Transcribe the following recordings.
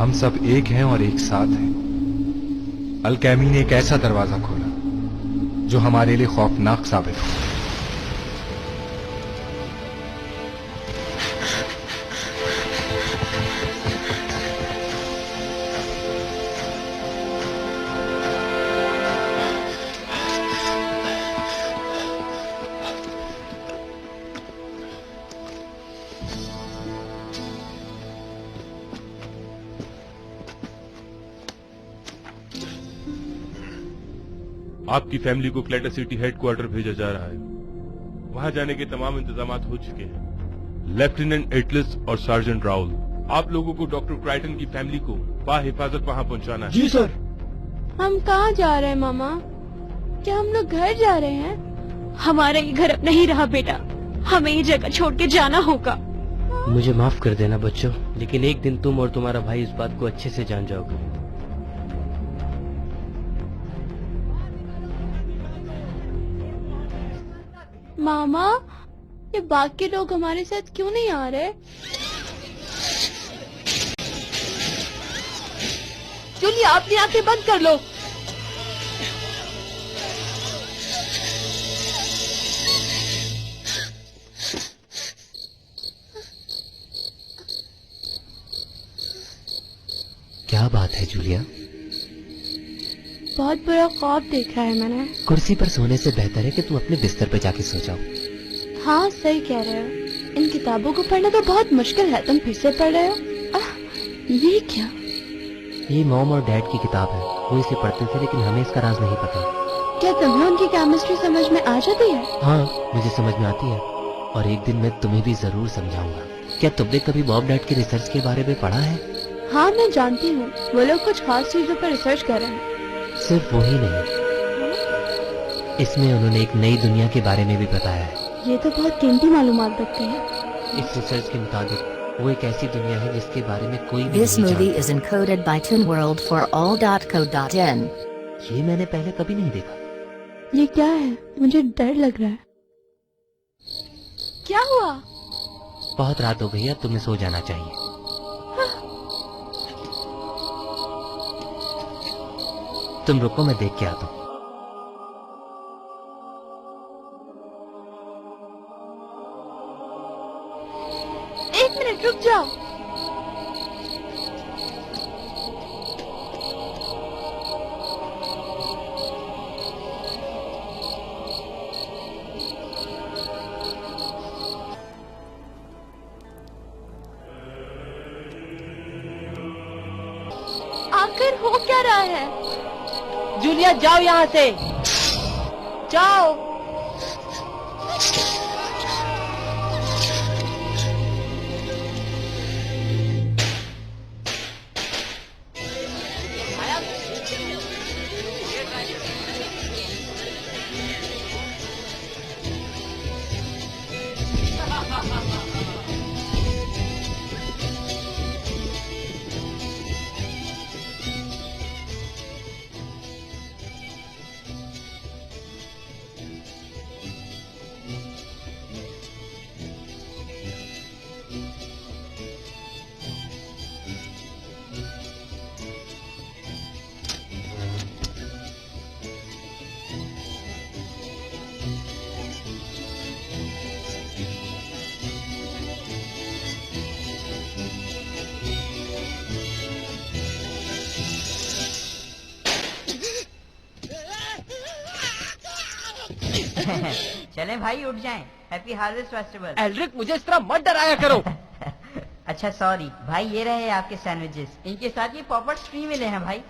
हम सब एक हैं और एक साथ हैं। अल-कैमी ने एक ऐसा दरवाजा खोला जो हमारे लिए खौफनाक साबित हो। आपकी फैमिली को क्लेटर सिटी हेडक्वार्टर भेजा जा रहा है। वहां जाने के तमाम इंतजाम हो चुके हैं। लेफ्टिनेंट एटलस और सार्जेंट राउल, आप लोगों को डॉक्टर क्राइटन की फैमिली को बाहिफाजत वहां पहुंचाना है। जी सर। हम कहाँ जा रहे हैं मामा? क्या हम लोग घर जा रहे हैं? हमारा ये घर अब नहीं रहा बेटा, हमें ये जगह छोड़ के जाना होगा। मुझे माफ कर देना बच्चों, लेकिन एक दिन तुम और तुम्हारा भाई इस बात को अच्छे से जान जाओगे। मामा, ये बाकी लोग हमारे साथ क्यों नहीं आ रहे? जूलिया, अपनी आंखें बंद कर लो। क्या बात है जूलिया? बहुत बुरा ख्वाब देखा है मैंने। कुर्सी पर सोने से बेहतर है कि तुम अपने बिस्तर पर जाके सो जाओ। हाँ, सही कह रहे हो। इन किताबों को पढ़ना तो बहुत मुश्किल है, तुम फिर से पढ़ रहे हो? ये क्या? ये मॉम और डैड की किताब है। वो इसे पढ़ते थे, लेकिन हमें इसका राज नहीं पता। क्या तुम्हें उनकी केमिस्ट्री समझ में आ जाती है? हाँ, मुझे समझ में आती है, और एक दिन मैं तुम्हें भी जरूर समझाऊंगा। क्या तुमने कभी मॉम डैड के रिसर्च के बारे में पढ़ा है? हाँ, मैं जानती हूँ। वो लोग कुछ खास चीजों पर रिसर्च कर रहे हैं। सिर्फ वही नहीं, इसमें उन्होंने एक नई दुनिया के बारे में भी बताया है। ये तो बहुत कीमती मालूमात लगती है। इस रिसर्च के मुताबिक वो एक ऐसी दुनिया है जिसके बारे में कोई भी This नहीं movie जानता। is encoded by ToonWorld4all.co.in. ये मैंने पहले कभी नहीं देखा। ये क्या है? मुझे डर लग रहा है। क्या हुआ? बहुत रात हो गई है, अब तुम्हें सो जाना चाहिए। तुम रुको, मैं देख के आता हूँ। एक मिनट रुक जाओ। आखिर हो क्या रहा है? जूलिया, जाओ यहाँ से, जाओ। चलें भाई, उठ जाएं। Happy harvest festival. एल्ड्रिक, मुझे इस तरह मत डराया करो। अच्छा सॉरी भाई, ये रहे आपके सैंडविचेस। इनके साथ ये पॉपट्स फ्री मिले हैं भाई।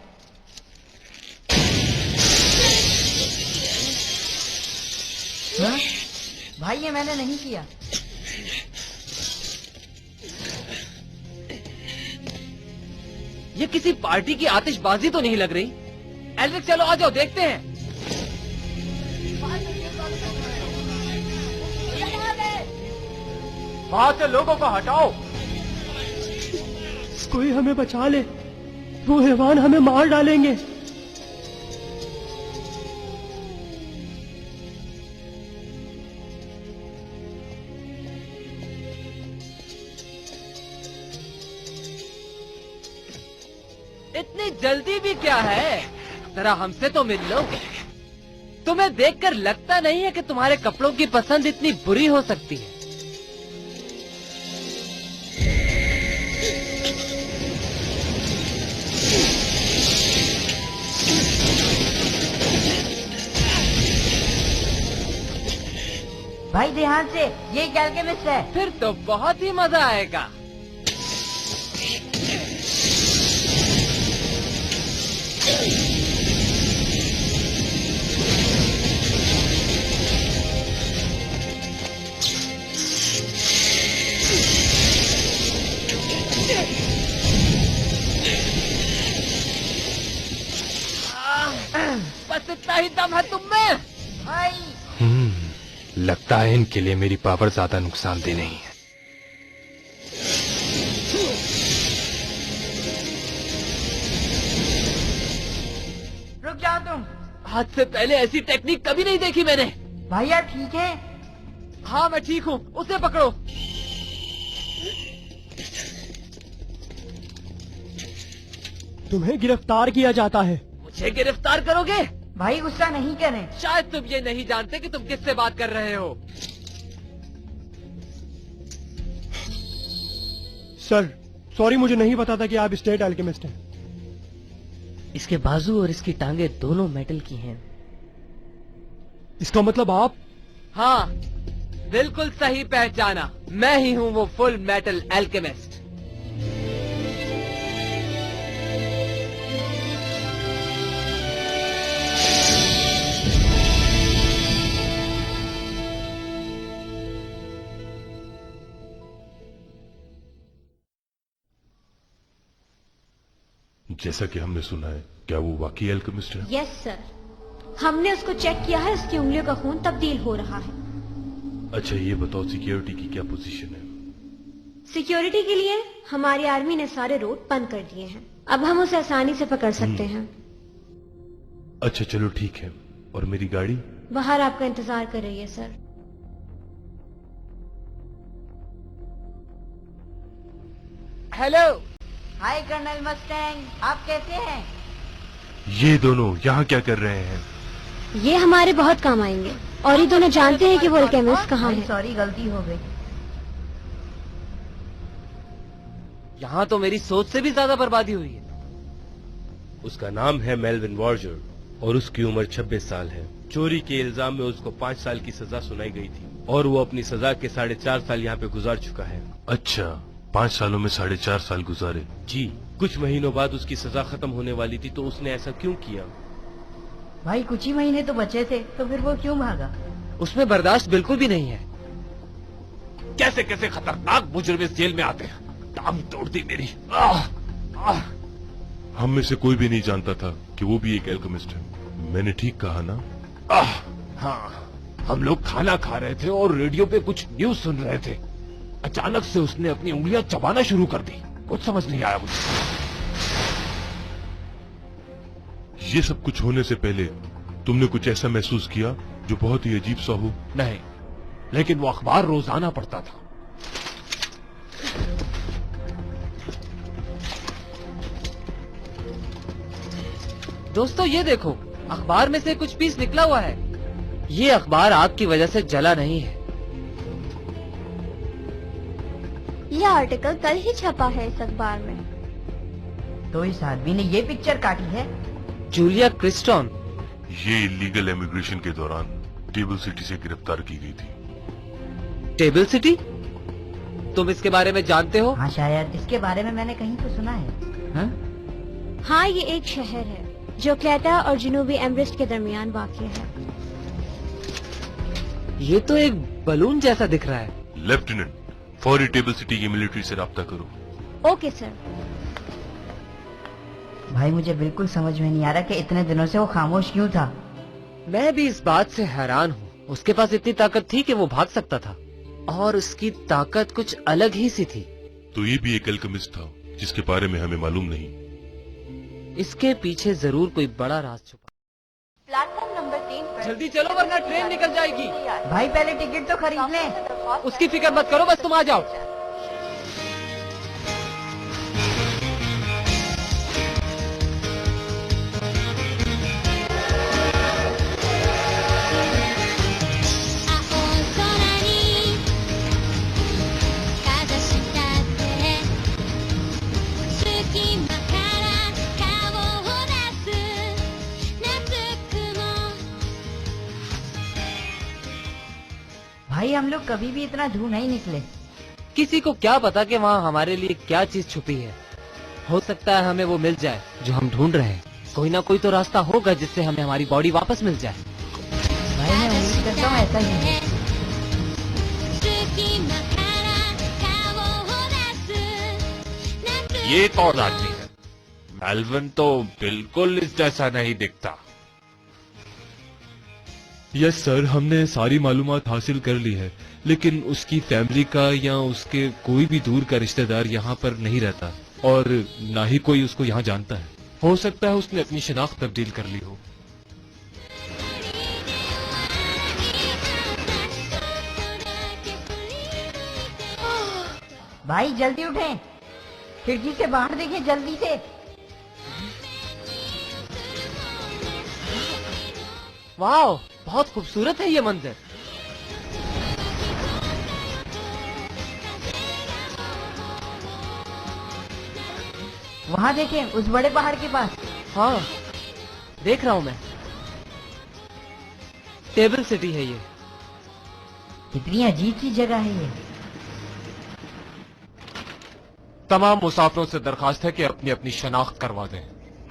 हाँ? भाई ये मैंने नहीं किया। ये किसी पार्टी की आतिशबाजी तो नहीं लग रही। एल्ड्रिक, चलो आ जाओ, देखते हैं। वहां से लोगों को हटाओ। कोई हमें बचा ले, वो हैवान हमें मार डालेंगे। जल्दी भी क्या है, जरा हमसे तो मिल लो। तुम्हें देखकर लगता नहीं है कि तुम्हारे कपड़ों की पसंद इतनी बुरी हो सकती है। भाई ध्यान से, ये एक अल्केमिस्ट है। फिर तो बहुत ही मजा आएगा। बस इतना ही दम है तुम में भाई लगता है इनके लिए मेरी पावर ज्यादा नुकसानदेह नहीं है। रुक जाओ तुम। आज से पहले ऐसी टेक्निक कभी नहीं देखी मैंने। भाई यार ठीक है। हाँ मैं ठीक हूँ, उसे पकड़ो। तुम्हें गिरफ्तार किया जाता है। मुझे गिरफ्तार करोगे? भाई गुस्सा नहीं करें। शायद तुम ये नहीं जानते कि तुम किससे बात कर रहे हो। सर सॉरी, मुझे नहीं पता था कि आप स्टेट अल्केमिस्ट हैं। इसके बाजू और इसकी टांगे दोनों मेटल की हैं। इसका मतलब आप? हाँ बिल्कुल सही पहचाना, मैं ही हूँ वो फुल मेटल एल्केमिस्ट। जैसा कि हमने सुना है, क्या वो वाकई अल्केमिस्ट है? यस सर, हमने उसको चेक किया है, उसकी उंगलियों का खून तब्दील हो रहा है। अच्छा ये बताओ, सिक्योरिटी की क्या पोजीशन है? सिक्योरिटी के लिए हमारी आर्मी ने सारे रोड बंद कर दिए हैं। अब हम उसे आसानी से पकड़ सकते हैं। अच्छा चलो ठीक है। और मेरी गाड़ी? बाहर आपका इंतजार कर रही है सर। हेलो। हाय कर्नल मस्टैंग, आप कैसे हैं? ये दोनों यहाँ क्या कर रहे हैं? ये हमारे बहुत काम आएंगे, और ये दोनों जानते हैं कि वो अल्केमिस्ट कहाँ है। सॉरी, गलती हो गई। यहाँ तो मेरी सोच से भी ज्यादा बर्बादी हुई है। उसका नाम है मेल्विन वॉर्जर और उसकी उम्र 26 साल है। चोरी के इल्जाम में उसको 5 साल की सजा सुनाई गई थी और वो अपनी सजा के 4.5 साल यहाँ पे गुजार चुका है। अच्छा, 5 सालों में 4.5 साल गुजारे। जी, कुछ महीनों बाद उसकी सजा खत्म होने वाली थी, तो उसने ऐसा क्यों किया? भाई कुछ ही महीने तो बचे थे, तो फिर वो क्यों भागा? उसमें बर्दाश्त बिल्कुल भी नहीं है। कैसे कैसे खतरनाक मुजरिम इस जेल में आते हैं। टांग तोड़ दी मेरी। हम में से कोई भी नहीं जानता था कि वो भी एक एल्केमिस्ट है। मैंने ठीक कहा ना? हाँ, हम लोग खाना खा रहे थे और रेडियो पे कुछ न्यूज सुन रहे थे। अचानक से उसने अपनी उंगलियां चबाना शुरू कर दी। कुछ समझ नहीं आया मुझे। ये सब कुछ होने से पहले तुमने कुछ ऐसा महसूस किया जो बहुत ही अजीब सा हो? नहीं, लेकिन वो अखबार रोजाना पढ़ता था। दोस्तों ये देखो, अखबार में से कुछ पीस निकला हुआ है। ये अखबार आग की वजह से जला नहीं है। ये आर्टिकल कल ही छपा है इस अखबार में। तो इस आदमी ने ये पिक्चर काटी है। जूलिया क्रिस्टॉन। ये इलीगल इमिग्रेशन के दौरान टेबल सिटी से गिरफ्तार की गई थी। Table city? तुम इसके बारे में जानते हो? हाँ शायद, इसके बारे में मैंने कहीं तो सुना है। हाँ? हाँ, ये एक शहर है जो क्लेटा और जनूबी एवरेस्ट के दरमियान वाक़ है। ये तो एक बलून जैसा दिख रहा है। लेफ्टिनेंट, फौरी टेबल सिटी की मिलिट्री से राब्ता करो। Okay sir. भाई मुझे बिल्कुल समझ में नहीं आ रहा कि इतने दिनों से वो खामोश क्यों था। मैं भी इस बात से हैरान हूँ। उसके पास इतनी ताकत थी कि वो भाग सकता था, और उसकी ताकत कुछ अलग ही सी थी। तो ये भी एक एल्केमिस्ट था जिसके बारे में हमें मालूम नहीं। इसके पीछे जरूर कोई बड़ा राज छुपा। प्लेटफॉर्म नंबर 3 पर जल्दी चलो वरना ट्रेन निकल जाएगी। भाई पहले टिकट तो खरीद लें। उसकी फिक्र मत करो, बस तुम आ जाओ। लोग कभी भी इतना दूर नहीं निकले। किसी को क्या पता कि वहाँ हमारे लिए क्या चीज छुपी है। हो सकता है हमें वो मिल जाए जो हम ढूंढ रहे हैं। कोई ना कोई तो रास्ता होगा जिससे हमें हमारी बॉडी वापस मिल जाए। भाई मैं उम्मीद करता हूँ ऐसा ही है। ये कौन आदमी है? मेल्विन तो बिल्कुल इस जैसा नहीं दिखता। यस सर, हमने सारी मालूमात हासिल कर ली है, लेकिन उसकी फैमिली का या उसके कोई भी दूर का रिश्तेदार यहाँ पर नहीं रहता और ना ही कोई उसको यहाँ जानता है। हो सकता है उसने अपनी शिनाख्त तब्दील कर ली हो। भाई जल्दी उठें, खिड़की से बाहर देखें जल्दी से। वाह, बहुत खूबसूरत है ये मंजर। वहाँ देखें, उस बड़े पहाड़ के पास। हाँ, देख रहा हूँ मैं। टेबल सिटी है ये। कितनी अजीब सी जगह है ये। तमाम मुसाफिरों से दरखास्त है कि अपनी अपनी शनाख्त करवा दें।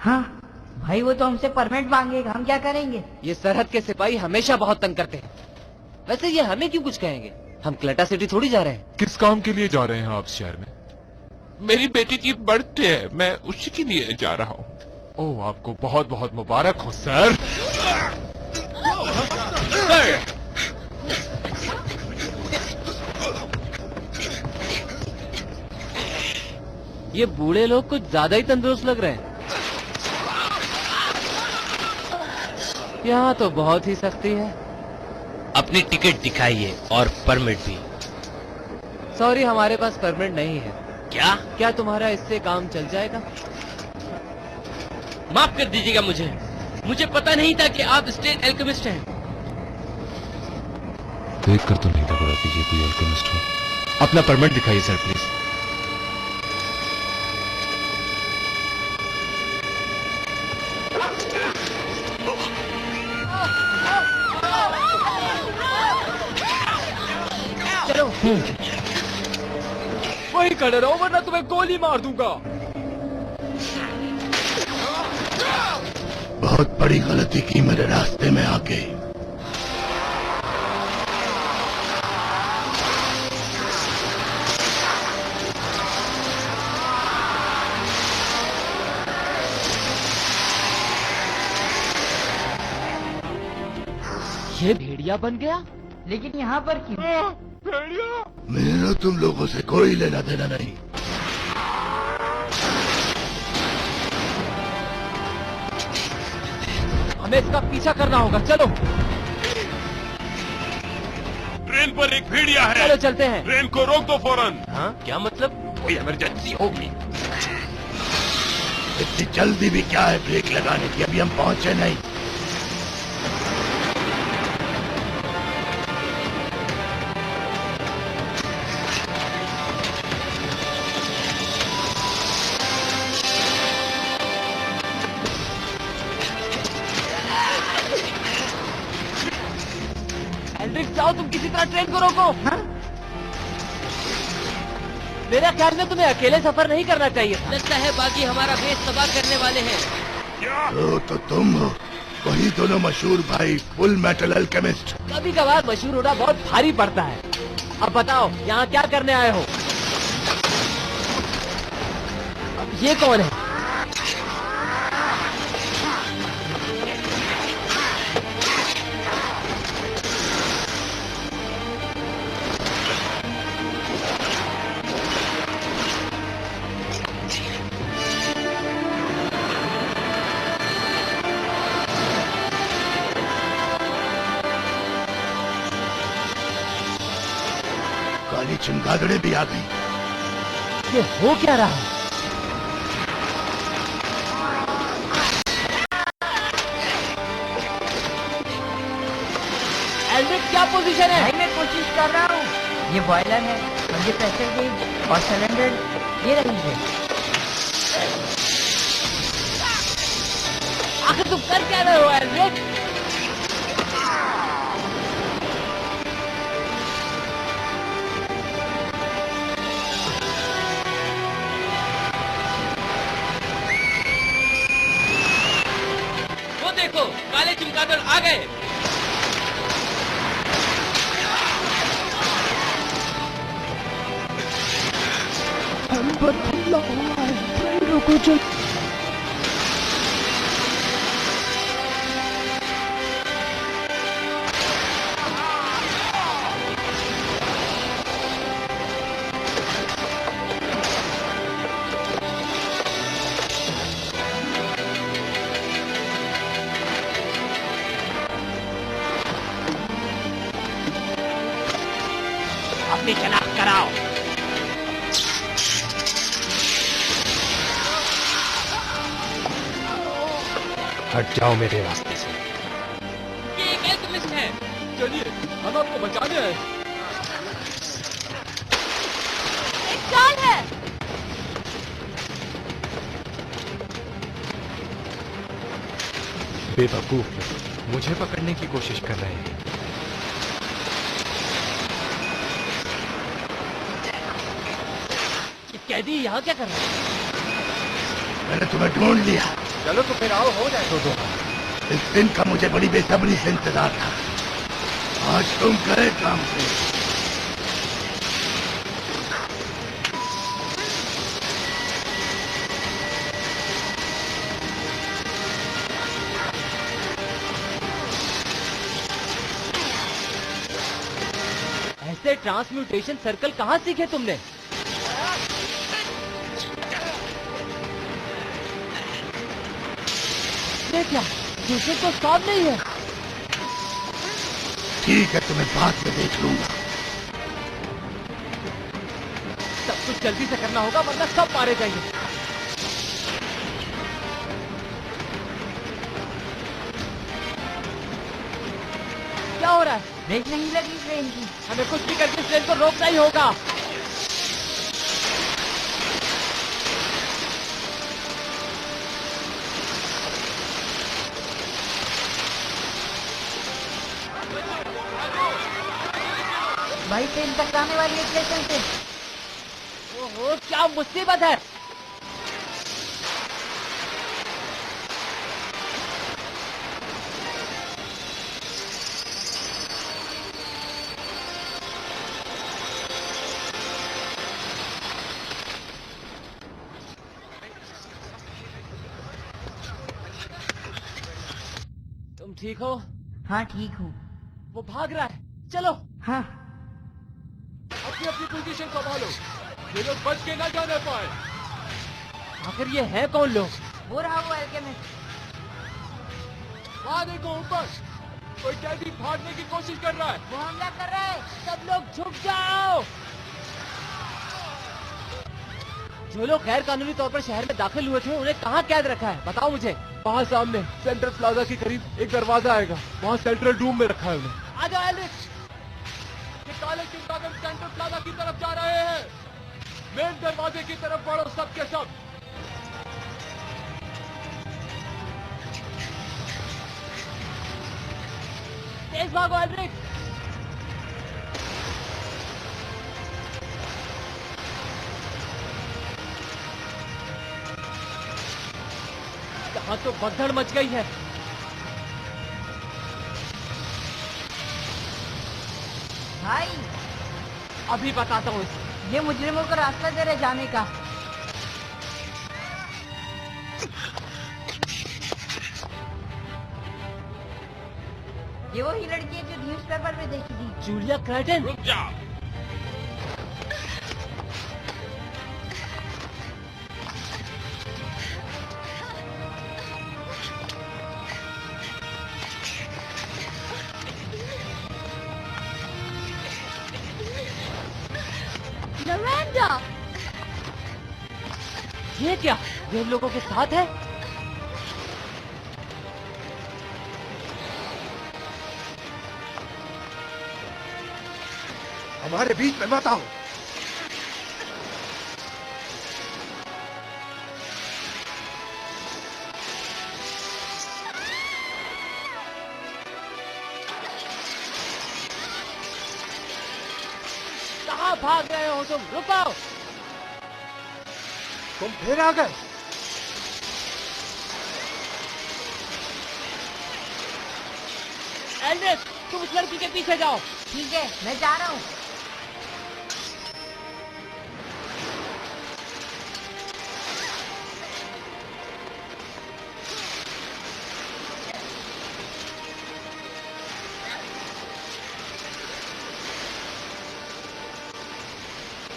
हाँ भाई, वो तो हमसे परमिट मांगेगा, हम क्या करेंगे? ये सरहद के सिपाही हमेशा बहुत तंग करते हैं। वैसे ये हमें क्यों कुछ कहेंगे? हम क्लेटा सिटी थोड़ी जा रहे हैं। किस काम के लिए जा रहे हैं आप शहर में? मेरी बेटी की बर्थडे है, मैं उसी के लिए जा रहा हूँ। ओह, आपको बहुत बहुत मुबारक हो सर। ये बूढ़े लोग कुछ ज्यादा ही तंदुरुस्त लग रहे हैं। यहाँ तो बहुत ही सख्ती है। अपनी टिकट दिखाइए और परमिट भी। सॉरी, हमारे पास परमिट नहीं है। क्या? क्या तुम्हारा इससे काम चल जाएगा? माफ कर दीजिएगा मुझे पता नहीं था कि आप स्टेट एल्केमिस्ट हैं। देख कर तो नहीं लग रहा कि ये कोई अल्केमिस्ट हो। अपना परमिट दिखाइए सर प्लीज। चलो। वही खड़े रहो वरना तुम्हें गोली मार दूंगा। बहुत बड़ी गलती की मेरे रास्ते में आके। ये भेड़िया बन गया, लेकिन यहाँ पर क्यों? मेरा तुम लोगों से कोई लेना देना नहीं। हमें इसका पीछा करना होगा। चलो ट्रेन पर एक भेड़िया है। चलो चलते हैं। ट्रेन को रोक दो फौरन। हाँ, क्या मतलब? कोई इमरजेंसी होगी। इतनी जल्दी भी क्या है ब्रेक लगाने की? अभी हम पहुंचे नहीं। एल्ड्रिक, जाओ तुम किसी तरह ट्रेन को रोको। हाँ? मेरा ख्याल में तुम्हें अकेले सफर नहीं करना चाहिए था। लगता है बाकी हमारा बेस तबाह करने वाले हैं। तो तुम हो वही दोनों मशहूर भाई फुल मेटल अल्केमिस्ट। कभी कभार मशहूर होना बहुत भारी पड़ता है। अब बताओ यहाँ क्या करने आए हो? अब ये कौन है? काली चमगादड़ें भी आ गई। ये हो क्या रहा है? एल्ड्रिक, क्या पोजीशन है? भाई मैं कोशिश कर रहा हूँ। ये बॉयलर है और ये प्रेशर गेज और सिलेंडर ये रही है। आखिर तुम कर क्या रहे हो एल्ड्रिक? देखो, काले चमगादड़ आ गए। रुको चल। अपनी शनाख्त कराओ। हट जाओ मेरे रास्ते से। ये एक एल्केमिस्ट है। चलिए, हम आपको बचाने आए। एक चाल है। बेवकूफ लोग मुझे पकड़ने की कोशिश कर रहे हैं। ये कैदी यहाँ क्या कर रहे हैं? मैंने तुम्हें ढूंढ लिया। चलो तो फिर आओ, हो जाए दो। इस दिन का मुझे बड़ी बेसब्री से इंतजार था। आज तुम गए काम पे। ऐसे ट्रांसम्यूटेशन सर्कल कहाँ सीखे तुमने? ये क्या? दूसरे को स्टॉप नहीं है। ठीक है, तुम्हें बाद में देख लूंगा। सब कुछ जल्दी से करना होगा वरना सब मारे जाएंगे। क्या हो रहा है? ब्रेक नहीं लगी ट्रेन की। हमें कुछ भी करके ट्रेन को रोकना ही होगा। भाई ट्रेन टकराने वाली है स्टेशन से। ओहो, क्या मुसीबत है। तुम ठीक हो? हाँ ठीक हूँ। वो भाग रहा है, चलो। हाँ अपनी अपनी पोजीशन संभालो, ये लोग बच के ना जाने पाए। आखिर ये है कौन लोग? वो रहा वो एल्केमिस्ट। वहाँ देखो ऊपर, कोई कैदी भागने की कोशिश कर रहा है। वो हमला कर रहा है। सब लोग झुक जाओ। जो लोग गैर कानूनी तौर पर शहर में दाखिल हुए थे उन्हें कहाँ कैद रखा है, बताओ मुझे। वहाँ सामने सेंट्रल प्लाजा के करीब एक दरवाजा आएगा, वहाँ सेंट्रल रूम में रखा है उन्हें। आ जाओ एल्रिक। ये काले चिंतागढ़ सेंट्रल प्लाजा की तरफ जा रहे हैं। मेन दरवाजे की तरफ बढ़ो सब के सब। तेज भागो एल्रिक। यहाँ तो भगदड़ मच गई है। भाई अभी बताता हूँ इसे। ये मुजरिमों को रास्ता दे रहे जाने का। ये वही लड़की है जो न्यूज़पेपर में देखी थी। जूलिया क्राइटन। रुक जा। नरेंद्र, ये क्या? ये लोगों के साथ है? हमारे बीच में मत आओ। कहाँ भाग रहे हो तुम? रुको। तुम फिर आ गए। एल्ड्रिच, तुम उस लड़की के पीछे जाओ। ठीक है, मैं जा रहा हूँ।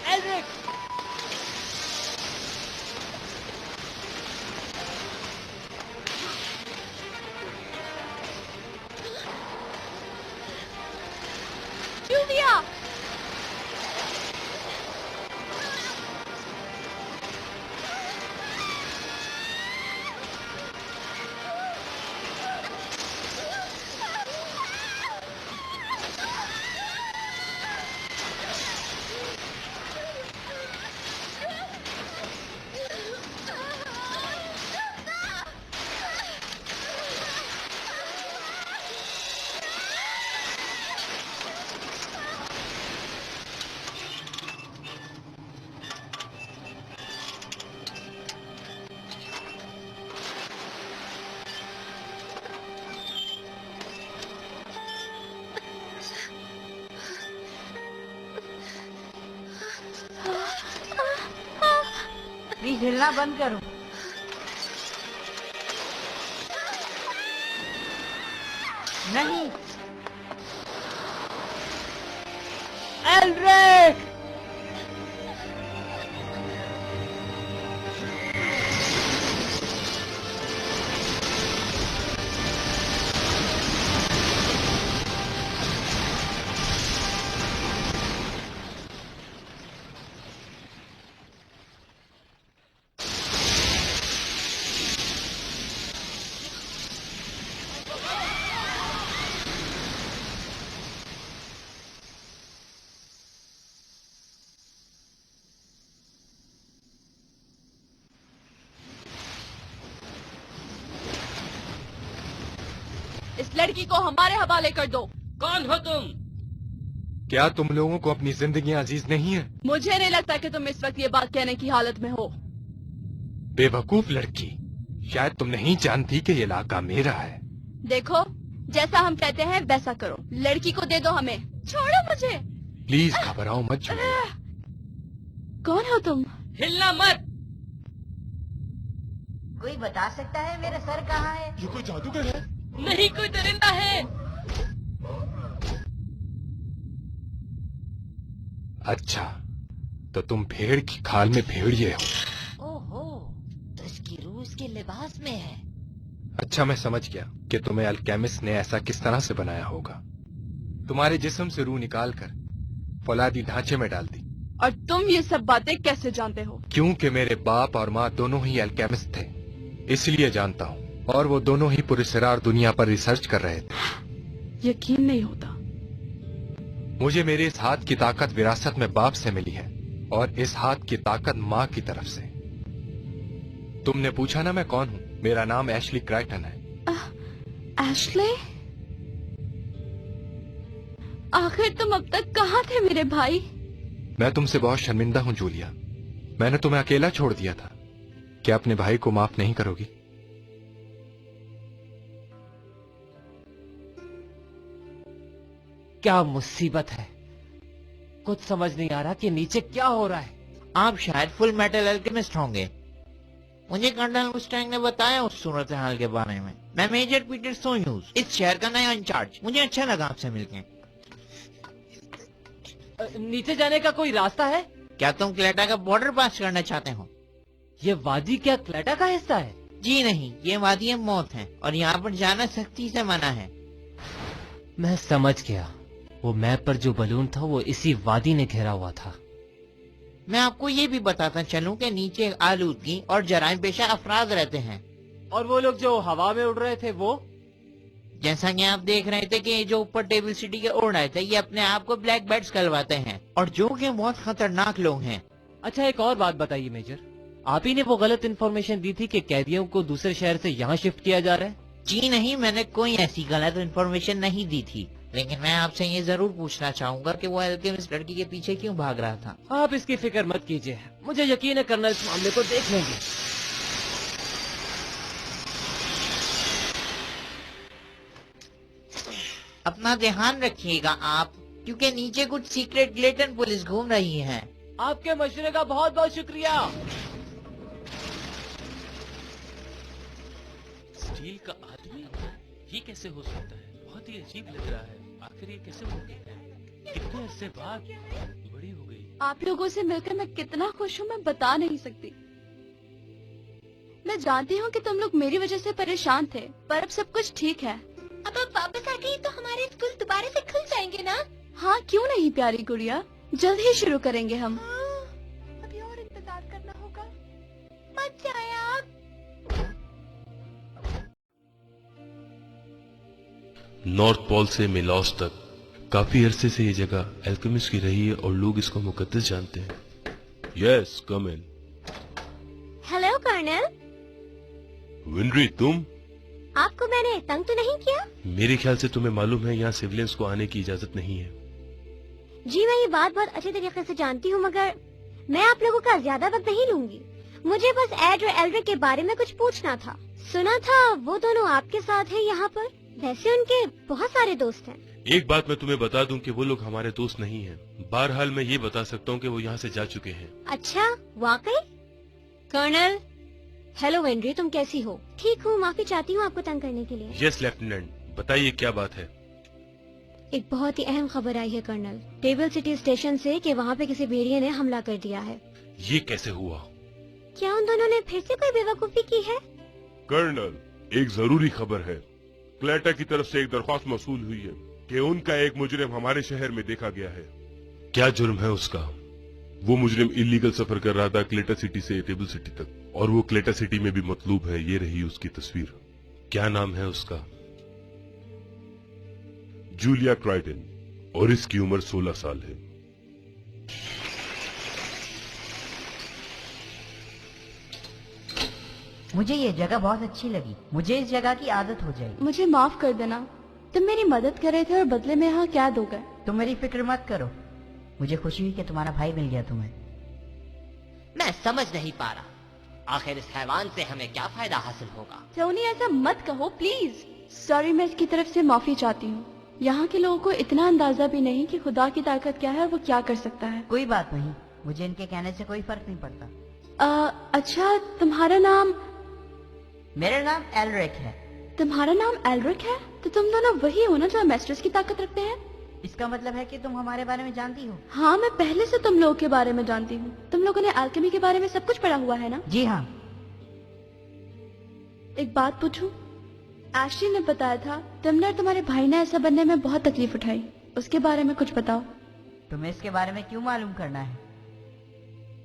एल्ड्रिच, जूलिया, प्लीज हिलना बंद करो। नहीं, एल्ड्रिच, इस लड़की को हमारे हवाले कर दो। कौन हो तुम? क्या तुम लोगों को अपनी जिंदगी अजीज नहीं है? मुझे नहीं लगता कि तुम इस वक्त ये बात कहने की हालत में हो। बेवकूफ लड़की, शायद तुम नहीं जानती कि ये इलाका मेरा है। देखो, जैसा हम कहते हैं वैसा करो। लड़की को दे दो हमें। छोड़ो मुझे। प्लीज घबराओ मत जूलिया। कौन हो तुम? हिलना मत। कोई बता सकता है मेरा सर कहाँ है? ये कोई जादूगर है? नहीं, कोई दरिंदा है। अच्छा, तो तुम भेड़ की खाल में भेड़िए हो। ओहो, तो इसकी रूह इसके लिबास में है। अच्छा, मैं समझ गया कि तुम्हें अल्केमिस्ट ने ऐसा किस तरह से बनाया होगा। तुम्हारे जिस्म से रूह निकालकर फौलादी ढांचे में डाल दी। और तुम ये सब बातें कैसे जानते हो? क्योंकि मेरे बाप और माँ दोनों ही अल्केमिस्ट थे, इसलिए जानता हूँ। और वो दोनों ही पुरस्कार दुनिया पर रिसर्च कर रहे थे। यकीन नहीं होता। मुझे मेरे इस हाथ की ताकत विरासत में बाप से मिली है और इस हाथ की ताकत माँ की तरफ से। तुमने पूछा ना मैं कौन हूँ? मेरा नाम एशली क्राइटन है। एशले? आखिर तुम अब तक कहाँ थे मेरे भाई? मैं तुमसे बहुत शर्मिंदा हूँ जूलिया। मैंने तुम्हें अकेला छोड़ दिया था। क्या अपने भाई को माफ नहीं करोगी? क्या मुसीबत है, कुछ समझ नहीं आ रहा कि नीचे क्या हो रहा है। आप शायद फुल मेटल अल्केमिस्ट होंगे। मुझे कर्नल मुस्टैंग ने बताया उस सूरत हाल के बारे में। मैं मेजर पीटर सोयूज, इस शहर का नया इंचार्ज। मुझे अच्छा लगा आपसे मिलके। नीचे जाने का कोई रास्ता है? क्या तुम क्लेटा का बॉर्डर पास करना चाहते हो? ये वादी क्या क्लेटा का हिस्सा है? जी नहीं, ये वादी मौत है और यहाँ पर जाना सख्ती से मना है। मैं समझ गया, वो मैप पर जो बलून था वो इसी वादी ने घेरा हुआ था। मैं आपको ये भी बताता चलूं कि नीचे आलूदगी और जराइम पेशा अफराद रहते हैं। और वो लोग जो हवा में उड़ रहे थे वो? जैसा कि आप देख रहे थे कि जो ऊपर टेबल सिटी के उड़ रहे थे, ये अपने आप को ब्लैक बैट्स कहलवाते हैं और जो कि बहुत खतरनाक लोग हैं। अच्छा, एक और बात बताइए मेजर, आप ही ने वो गलत इन्फॉर्मेशन दी थी कि कैदियों को दूसरे शहर से यहाँ शिफ्ट किया जा रहा है? जी नहीं, मैंने कोई ऐसी गलत इन्फॉर्मेशन नहीं दी थी। लेकिन मैं आपसे ये जरूर पूछना चाहूंगा कि वो अल्केमिस्ट लड़की के पीछे क्यों भाग रहा था? आप इसकी फिक्र मत कीजिए, मुझे यकीन है कर्नल इस मामले को देख लेंगे। अपना ध्यान रखिएगा आप, क्योंकि नीचे कुछ सीक्रेट ग्लेटन पुलिस घूम रही है। आपके मशवरे का बहुत बहुत शुक्रिया। स्टील का आदमी, ये कैसे हो सकता है? बहुत ही अजीब लग रहा है। आखिर ये कैसे मुमकिन है? कितने अरसे बाद बड़ी हो गई। आप लोगों से मिलकर मैं कितना खुश हूँ, मैं बता नहीं सकती। मैं जानती हूँ कि तुम लोग मेरी वजह से परेशान थे, पर अब सब कुछ ठीक है। अब आप वापस आ गई तो हमारे स्कूल दोबारा से खुल जाएंगे ना? हाँ क्यों नहीं प्यारी गुड़िया, जल्द ही शुरू करेंगे हम। अभी और इंतजार करना होगा। मत जाए आप। नॉर्थ पोल से मिलॉस तक काफी अरसे से ये जगह एल्केमिस्ट की रही है और लोग इसको मुकद्दस जानते हैं। Yes, come in. Hello colonel. विनरी, तुम? आपको मैंने तंग तो नहीं किया? मेरे ख्याल से तुम्हें मालूम है यहाँ सिविलियंस को आने की इजाजत नहीं है। जी मैं ये बात बहुत अच्छे तरीके से जानती हूँ, मगर मैं आप लोगों का ज्यादा वक्त नहीं लूंगी। मुझे बस एड और एल्ड्रिक के बारे में कुछ पूछना था। सुना था वो दोनों आपके साथ हैं यहाँ पर। वैसे उनके बहुत सारे दोस्त हैं। एक बात मैं तुम्हें बता दूं कि वो लोग हमारे दोस्त नहीं हैं। बहरहाल मैं ये बता सकता हूँ कि वो यहाँ से जा चुके हैं। अच्छा, वाकई? कर्नल। हेलो वेंड्री, तुम कैसी हो? ठीक हूँ, माफी चाहती हूँ आपको तंग करने के लिए। यस लेफ्टिनेंट, बताइए क्या बात है? एक बहुत ही अहम खबर आई है कर्नल, टेबल सिटी स्टेशन से कि वहाँ पे किसी भेड़िए ने हमला कर दिया है। ये कैसे हुआ? क्या उन दोनों ने फिर से कोई बेवकूफी की है? कर्नल, एक जरूरी खबर है। क्लेटा की तरफ से एक दरख्वास्त मौसूल हुई है कि उनका एक मुजरिम हमारे शहर में देखा गया है। क्या जुर्म है उसका? वो मुजरिम इलीगल सफर कर रहा था क्लेटा सिटी से टेबल सिटी तक, और वो क्लेटा सिटी में भी मतलूब है। ये रही उसकी तस्वीर। क्या नाम है उसका? जूलिया क्राइटन, और इसकी उम्र 16 साल है। मुझे ये जगह बहुत अच्छी लगी। मुझे इस जगह की आदत हो जाएगी। मुझे माफ कर देना, तुम मेरी मदद कर रहे थे और बदले में यहाँ कैद हो गए। तुम मेरी फिक्र मत करो। मुझे खुशी हुई कि तुम्हारा भाई मिल गया तुम्हें। मैं समझ नहीं पा रहा, आखिर इस हैवान से हमें क्या फायदा हासिल होगा? टोनी ऐसा मत कहो प्लीज। सॉरी, मैं इसकी तरफ से माफी चाहती हूँ। यहाँ के लोगों को इतना अंदाजा भी नहीं कि खुदा की ताकत क्या है और वो क्या कर सकता है। कोई बात नहीं, मुझे इनके कहने से कोई फर्क नहीं पड़ता। अच्छा, तुम्हारा नाम? मेरा नाम एल्रिक है। तुम्हारा नाम एल्रिक है? तो तुम दोनों वही हो ना जो एमेस्टर्स की ताकत रखते हैं? इसका मतलब है कि तुम हमारे बारे में जानती हो? हाँ, मैं पहले से तुम लोगों के बारे में जानती हूँ। तुम लोगों ने अल्केमी के बारे में सब कुछ पढ़ा हुआ है ना? जी हाँ। एक बात पूछूं? एशली ने बताया था तुमने और तुम्हारे भाई ने ऐसा बनने में बहुत तकलीफ उठाई। उसके बारे में कुछ बताओ। तुम्हें इसके बारे में क्यों मालूम करना है?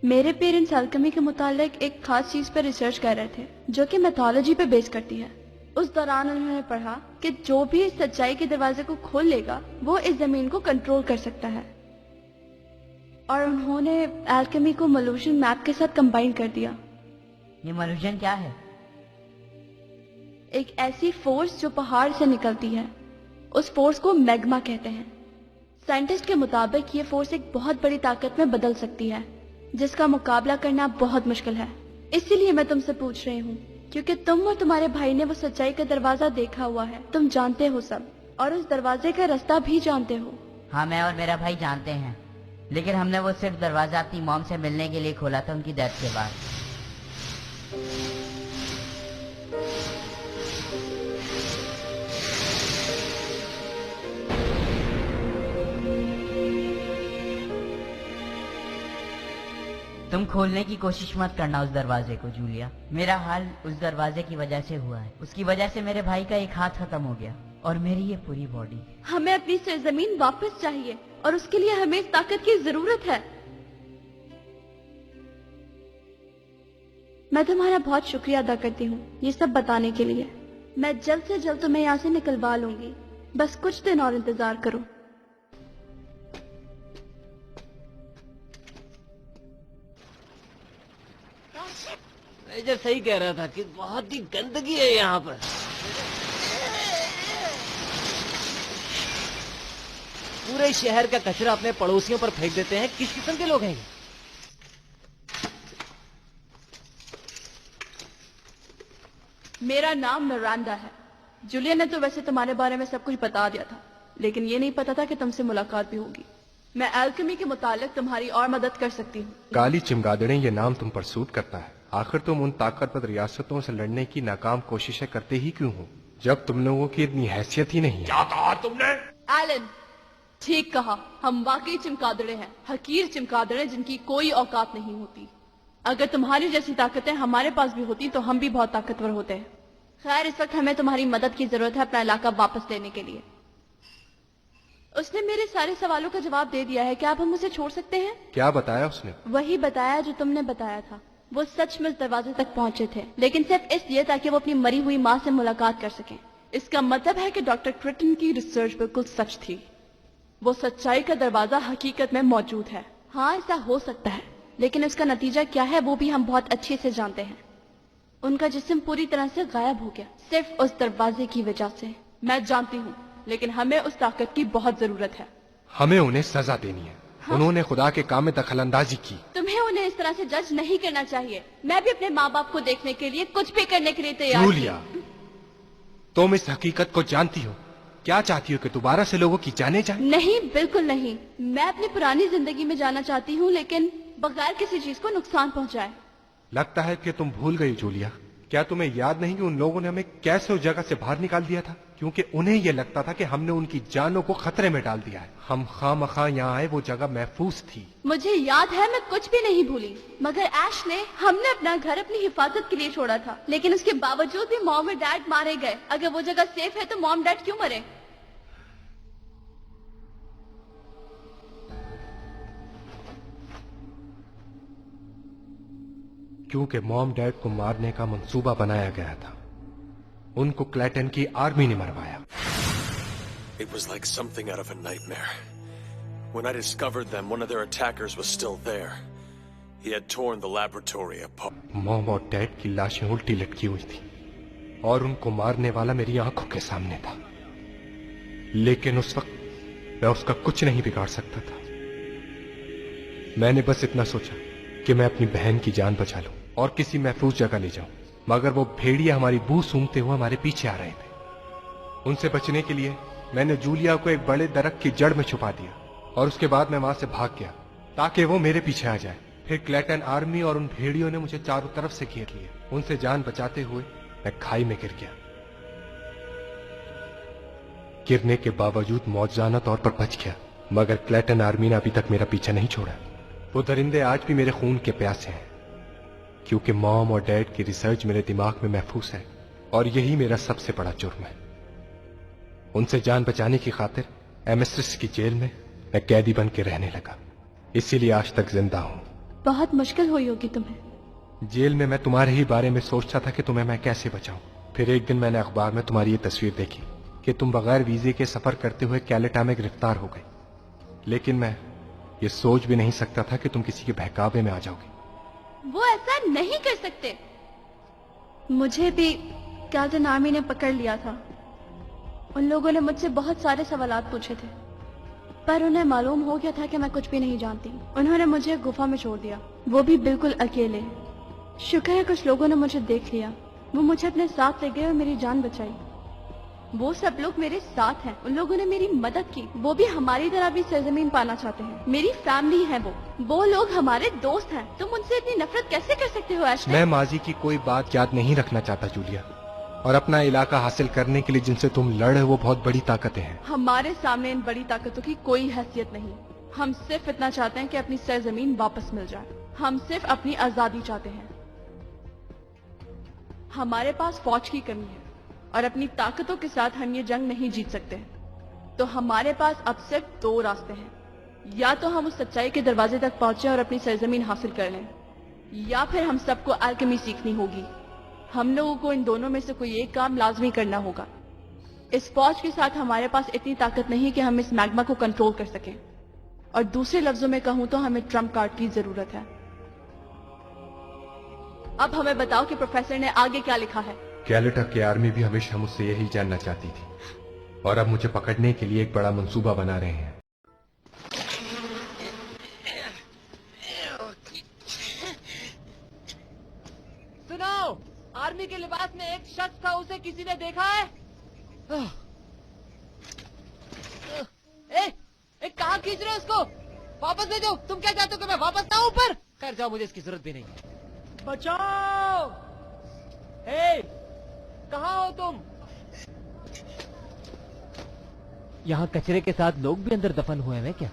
मेरे पेरेंट्स अल्केमी के मुतालिक एक खास चीज पर रिसर्च कर रहे थे जो कि मैथोलॉजी पे बेस करती है। उस दौरान उन्होंने पढ़ा कि जो भी इस सच्चाई के दरवाजे को खोल लेगा वो इस जमीन को कंट्रोल कर सकता है, और उन्होंने अल्केमी को मलूशन मैप के साथ कंबाइन कर दिया। ये मलूशन क्या है? एक ऐसी फोर्स जो पहाड़ से निकलती है। उस फोर्स को मैग्मा कहते हैं। साइंटिस्ट के मुताबिक ये फोर्स एक बहुत बड़ी ताकत में बदल सकती है जिसका मुकाबला करना बहुत मुश्किल है। इसीलिए मैं तुमसे पूछ रही हूँ, क्योंकि तुम और तुम्हारे भाई ने वो सच्चाई का दरवाजा देखा हुआ है। तुम जानते हो सब, और उस दरवाजे का रास्ता भी जानते हो। हाँ, मैं और मेरा भाई जानते हैं, लेकिन हमने वो सिर्फ दरवाजा अपनी मॉम से मिलने के लिए खोला था उनकी डेथ के बाद। तुम खोलने की कोशिश मत करना उस दरवाजे को जूलिया। मेरा हाल उस दरवाजे की वजह से हुआ है। उसकी वजह से मेरे भाई का एक हाथ खत्म हो गया और मेरी ये पूरी बॉडी। हमें अपनी सरजमीन वापस चाहिए और उसके लिए हमें इस ताकत की जरूरत है। मैं तुम्हारा बहुत शुक्रिया अदा करती हूँ ये सब बताने के लिए। मैं जल्द से जल्द तुम्हें यहाँ से निकलवा लूंगी, बस कुछ दिन और इंतजार करो। मेजर सही कह रहा था कि बहुत ही गंदगी है यहाँ पर। पूरे शहर का कचरा अपने पड़ोसियों पर फेंक देते हैं। किस किस्म के लोग हैं ये? मेरा नाम मिरांडा है। जूलिया ने तो वैसे तुम्हारे बारे में सब कुछ बता दिया था, लेकिन ये नहीं पता था कि तुमसे मुलाकात भी होगी। मैं एल्केमी के मुतालिक तुम्हारी और मदद कर सकती हूँ। काली चिमगादड़े, ये नाम तुम पर सूट करता है। आखिर तुम उन ताकतवर रियासतों से लड़ने की नाकाम कोशिशें करते ही क्यों हो, जब तुम लोगों की इतनी हैसियत ही नहीं है? क्या कहा तुमने? एलन, ठीक कहा। हम वाकई चिमगादड़े हैं, हकीर चिमगादड़े जिनकी कोई औकात नहीं होती। अगर तुम्हारी जैसी ताकतें हमारे पास भी होती तो हम भी बहुत ताकतवर होते हैं। खैर, इस वक्त हमें तुम्हारी मदद की जरूरत है अपना इलाका वापस लेने के लिए। उसने मेरे सारे सवालों का जवाब दे दिया है। क्या आप हम उसे छोड़ सकते हैं? क्या बताया उसने? वही बताया जो तुमने बताया था। वो सचमुच दरवाजे तक पहुंचे थे, लेकिन सिर्फ इसलिए ताकि वो अपनी मरी हुई माँ से मुलाकात कर सकें। इसका मतलब है कि डॉक्टर क्रिटन की रिसर्च बिल्कुल सच थी। वो सच्चाई का दरवाजा हकीकत में मौजूद है। हाँ, ऐसा हो सकता है, लेकिन उसका नतीजा क्या है वो भी हम बहुत अच्छे से जानते हैं। उनका जिस्म पूरी तरह से गायब हो गया, सिर्फ उस दरवाजे की वजह से। मैं जानती हूँ, लेकिन हमें उस ताकत की बहुत जरूरत है। हमें उन्हें सजा देनी है। हाँ? उन्होंने खुदा के काम में दखलंदाजी की। तुम्हें उन्हें इस तरह से जज नहीं करना चाहिए। मैं भी अपने माँ बाप को देखने के लिए कुछ भी करने के लिए तैयार हूँ। जूलिया, तुम इस हकीकत को जानती हो। क्या चाहती हो कि दोबारा से लोगों की जाने जाए? नहीं, बिल्कुल नहीं। मैं अपनी पुरानी जिंदगी में जाना चाहती हूँ, लेकिन बगैर किसी चीज को नुकसान पहुँचाए। लगता है कि तुम भूल गई जूलिया। क्या तुम्हें याद नहीं कि उन लोगों ने हमें कैसे उस जगह से बाहर निकाल दिया था? क्योंकि उन्हें यह लगता था कि हमने उनकी जानों को खतरे में डाल दिया है। हम खामखा यहाँ आए, वो जगह महफूज थी। मुझे याद है, मैं कुछ भी नहीं भूली। मगर ऐश ने, हमने अपना घर अपनी हिफाजत के लिए छोड़ा था, लेकिन उसके बावजूद भी मॉम और डैड मारे गए। अगर वो जगह सेफ है तो मॉम डैड क्यों मरे? क्योंकि मॉम डैड को मारने का मंसूबा बनाया गया था। उनको क्लेटन की आर्मी ने मरवाया। It was like something out of a nightmare. When I discovered them, one of their attackers was still there. He had torn the laboratory apart. Mom और डैड की लाशें उल्टी लटकी हुई थी और उनको मारने वाला मेरी आंखों के सामने था। लेकिन उस वक्त मैं उसका कुछ नहीं बिगाड़ सकता था। मैंने बस इतना सोचा कि मैं अपनी बहन की जान बचा लूं और किसी महफूज जगह ले जाऊं। मगर वो भेड़िया हमारी बू सूंघते हुए हमारे पीछे आ रहे थे। उनसे बचने के लिए मैंने जूलिया को एक बड़े दरख्त की जड़ में छुपा दिया और उसके बाद मैं वहां से भाग गया ताकि वो मेरे पीछे आ जाए। फिर क्लेटन आर्मी और उन भेड़ियों ने मुझे चारों तरफ से घेर लिया। उनसे जान बचाते हुए मैं खाई में गिर गया। गिरने के बावजूद मौजूदा तौर पर बच गया, मगर क्लेटन आर्मी ने अभी तक मेरा पीछा नहीं छोड़ा। वो दरिंदे आज भी मेरे खून के प्यासे हैं, क्योंकि मॉम और डैड की रिसर्च मेरे दिमाग में महफूज है और यही मेरा सबसे बड़ा जुर्म है। उनसे जान बचाने की खातिर एमिस्ट्रिस की जेल में मैं कैदी बन के रहने लगा, इसीलिए आज तक जिंदा हूँ। बहुत मुश्किल हुई होगी तुम्हें। जेल में मैं तुम्हारे ही बारे में सोचता था कि तुम्हें मैं कैसे बचाऊं। फिर एक दिन मैंने अखबार में तुम्हारी ये तस्वीर देखी कि तुम बगैर वीजे के सफर करते हुए कैलेटा में गिरफ्तार हो गए। लेकिन मैं ये सोच भी नहीं सकता था कि तुम किसी के बहकावे में आ जाओगे। वो ऐसा नहीं कर सकते। मुझे भी कैल्टन आर्मी ने पकड़ लिया था। उन लोगों ने मुझसे बहुत सारे सवालात पूछे थे, पर उन्हें मालूम हो गया था कि मैं कुछ भी नहीं जानती। उन्होंने मुझे गुफा में छोड़ दिया, वो भी बिल्कुल अकेले। शुक्र है कुछ लोगों ने मुझे देख लिया। वो मुझे अपने साथ ले गए और मेरी जान बचाई। वो सब लोग मेरे साथ हैं। उन लोगों ने मेरी मदद की। वो भी हमारी तरह भी सरजमीन पाना चाहते हैं। मेरी फैमिली है वो लोग हमारे दोस्त हैं। तुम उनसे इतनी नफरत कैसे कर सकते हो एशले? मैं माजी की कोई बात याद नहीं रखना चाहता जूलिया, और अपना इलाका हासिल करने के लिए जिनसे तुम लड़े वो बहुत बड़ी ताकतें हैं। हमारे सामने इन बड़ी ताकतों की कोई हैसियत नहीं। हम सिर्फ इतना चाहते हैं कि अपनी सरजमीन वापस मिल जाए। हम सिर्फ अपनी आजादी चाहते हैं। हमारे पास फौज की कमी है और अपनी ताकतों के साथ हम ये जंग नहीं जीत सकते। तो हमारे पास अब सिर्फ दो रास्ते हैं। या तो हम उस सच्चाई के दरवाजे तक पहुंचे और अपनी सरजमीन हासिल कर लें, या फिर हम सबको अल्केमी सीखनी होगी। हम लोगों को इन दोनों में से कोई एक काम लाजमी करना होगा। इस फौज के साथ हमारे पास इतनी ताकत नहीं कि हम इस मैग्मा को कंट्रोल कर सकें, और दूसरे लफ्जों में कहूं तो हमें ट्रम्प कार्ड की जरूरत है। अब हमें बताओ कि प्रोफेसर ने आगे क्या लिखा है। कैलेटा की आर्मी भी हमेशा मुझसे यही जानना चाहती थी, और अब मुझे पकड़ने के लिए एक बड़ा मंसूबा बना रहे हैं। सुनो, आर्मी के लिबास में एक शख्स था, उसे किसी ने देखा है? वापस भेजो। तुम क्या चाहते हो कि मैं वापस आऊं ऊपर? खैर जाओ, मुझे इसकी जरूरत भी नहीं है। बचाओ! हे, कहाँ हो तुम? यहाँ कचरे के साथ लोग भी अंदर दफन हुए हैं क्या?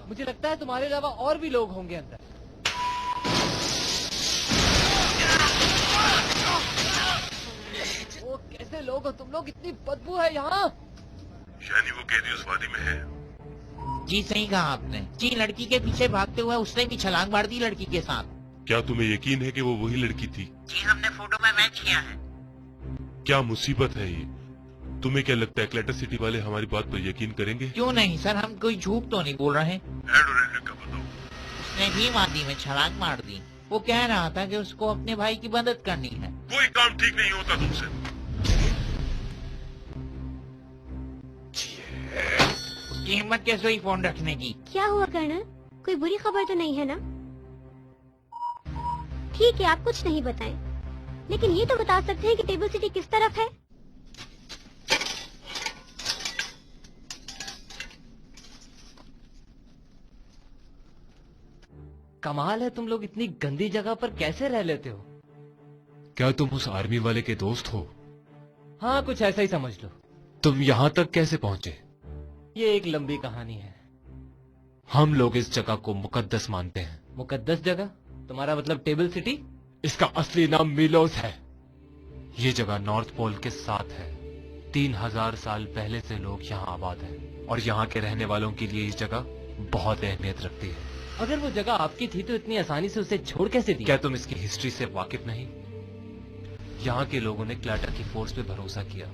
मुझे लगता है तुम्हारे अलावा और भी लोग होंगे अंदर। वो कैसे लोग हो तुम लोग? इतनी बदबू है यहाँ। यानी वो कैदी उस वादी में है। जी सही कहा आपने। जी, लड़की के पीछे भागते हुए उसने भी छलांग मार दी लड़की के साथ। क्या तुम्हें यकीन है कि वो वही लड़की थी? जी, हमने फोटो में मैच किया है। क्या मुसीबत है ये। तुम्हें क्या लगता है क्लैटर सिटी वाले हमारी बात पर यकीन करेंगे? क्यों नहीं सर, हम कोई झूठ तो नहीं बोल रहे। उसने भी वादी में छलांग मार दी। वो कह रहा था कि उसको अपने भाई की मदद करनी है। कोई काम ठीक नहीं होता तुमसे। उसकी हिम्मत कैसे हुई फोन रखने की? क्या हुआ कर्नल? कोई बुरी खबर तो नहीं है ना? ठीक है, आप कुछ नहीं बताएं, लेकिन ये तो बता सकते हैं कि टेबल सिटी किस तरफ है। कमाल है, तुम लोग इतनी गंदी जगह पर कैसे रह लेते हो? क्या तुम उस आर्मी वाले के दोस्त हो? हाँ, कुछ ऐसा ही समझ लो। तुम यहाँ तक कैसे पहुँचे? ये एक लंबी कहानी है। हम लोग इस जगह को मुकद्दस मानते हैं। मुकद्दस जगह? तुम्हारा मतलब टेबल सिटी? इसका असली नाम मिलोस है। ये जगह नॉर्थ पोल के साथ है। 3000 साल पहले से लोग यहाँ आबाद हैं और यहाँ के रहने वालों के लिए ये जगह बहुत अहमियत रखती है। अगर वो जगह आपकी थी तो इतनी आसानी से उसे छोड़ कैसे दी? क्या तुम इसकी हिस्ट्री से वाकिफ नहीं? यहाँ के लोगों ने क्लैटर की फोर्स पे भरोसा किया।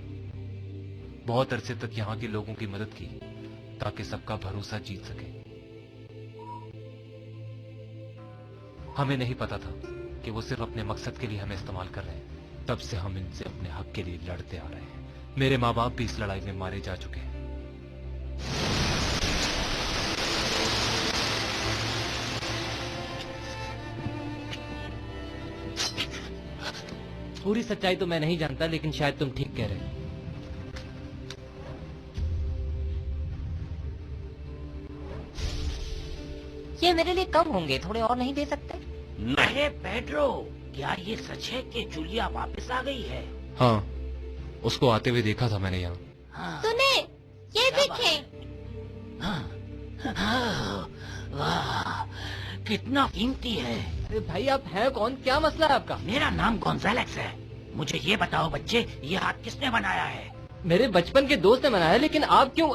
बहुत अरसे तक यहाँ के लोगों की मदद की ताकि सबका भरोसा जीत सके। हमें नहीं पता था कि वो सिर्फ अपने मकसद के लिए हमें इस्तेमाल कर रहे हैं। तब से हम इनसे अपने हक के लिए लड़ते आ रहे हैं। मेरे माँ बाप भी इस लड़ाई में मारे जा चुके हैं। पूरी सच्चाई तो मैं नहीं जानता, लेकिन शायद तुम ठीक कह रहे हो। ये मेरे लिए कम होंगे, थोड़े और नहीं दे सकते? अरे पेड्रो, क्या ये सच है कि जूलिया वापस आ गई है? हाँ, उसको आते हुए देखा था मैंने यहाँ। हाँ। सुने, ये देखें। वाह, कितना कीमती है। अरे भाई, आप हैं कौन? क्या मसला है आपका? मेरा नाम गोंजालेक्स है। मुझे ये बताओ बच्चे, ये हाथ किसने बनाया है? मेरे बचपन के दोस्त ने बनाया, लेकिन आप क्यों?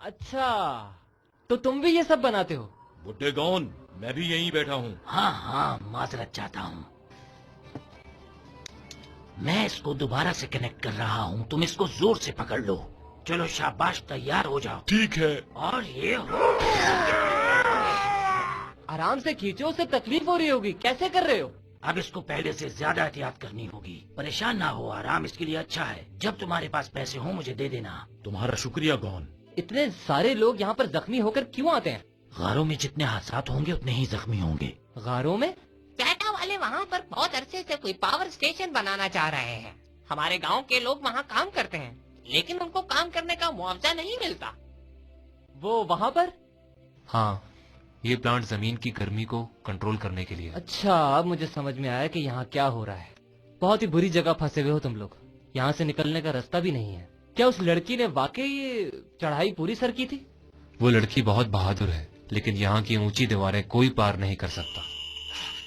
अच्छा, तो तुम भी ये सब बनाते हो? बुड्ढे गौन, मैं भी यहीं बैठा हूँ। हाँ हाँ, माजरत चाहता हूँ। मैं इसको दोबारा से कनेक्ट कर रहा हूँ, तुम इसको जोर से पकड़ लो। चलो शाबाश, तैयार हो जाओ। ठीक है। और ये हो। आराम से खींचो, उससे तकलीफ हो रही होगी। कैसे कर रहे हो? अब इसको पहले से ज्यादा एहतियात करनी होगी। परेशान ना हो, आराम इसके लिए अच्छा है। जब तुम्हारे पास पैसे हो मुझे दे देना। तुम्हारा शुक्रिया गौन। इतने सारे लोग यहाँ पर जख्मी होकर क्यों आते हैं? गारों में जितने हादसात होंगे उतने ही जख्मी होंगे। गारों में? क्लैटा वाले वहाँ पर बहुत अरसे से कोई पावर स्टेशन बनाना चाह रहे हैं। हमारे गांव के लोग वहाँ काम करते हैं, लेकिन उनको काम करने का मुआवजा नहीं मिलता। वो वहाँ पर? हाँ, ये प्लांट जमीन की गर्मी को कंट्रोल करने के लिए। अच्छा, अब मुझे समझ में आया कि यहाँ क्या हो रहा है। बहुत ही बुरी जगह फंसे हुए हो तुम लोग। यहाँ से निकलने का रास्ता भी नहीं है। क्या उस लड़की ने वाकई ये चढ़ाई पूरी सर की थी? वो लड़की बहुत बहादुर है, लेकिन यहाँ की ऊंची दीवारें कोई पार नहीं कर सकता।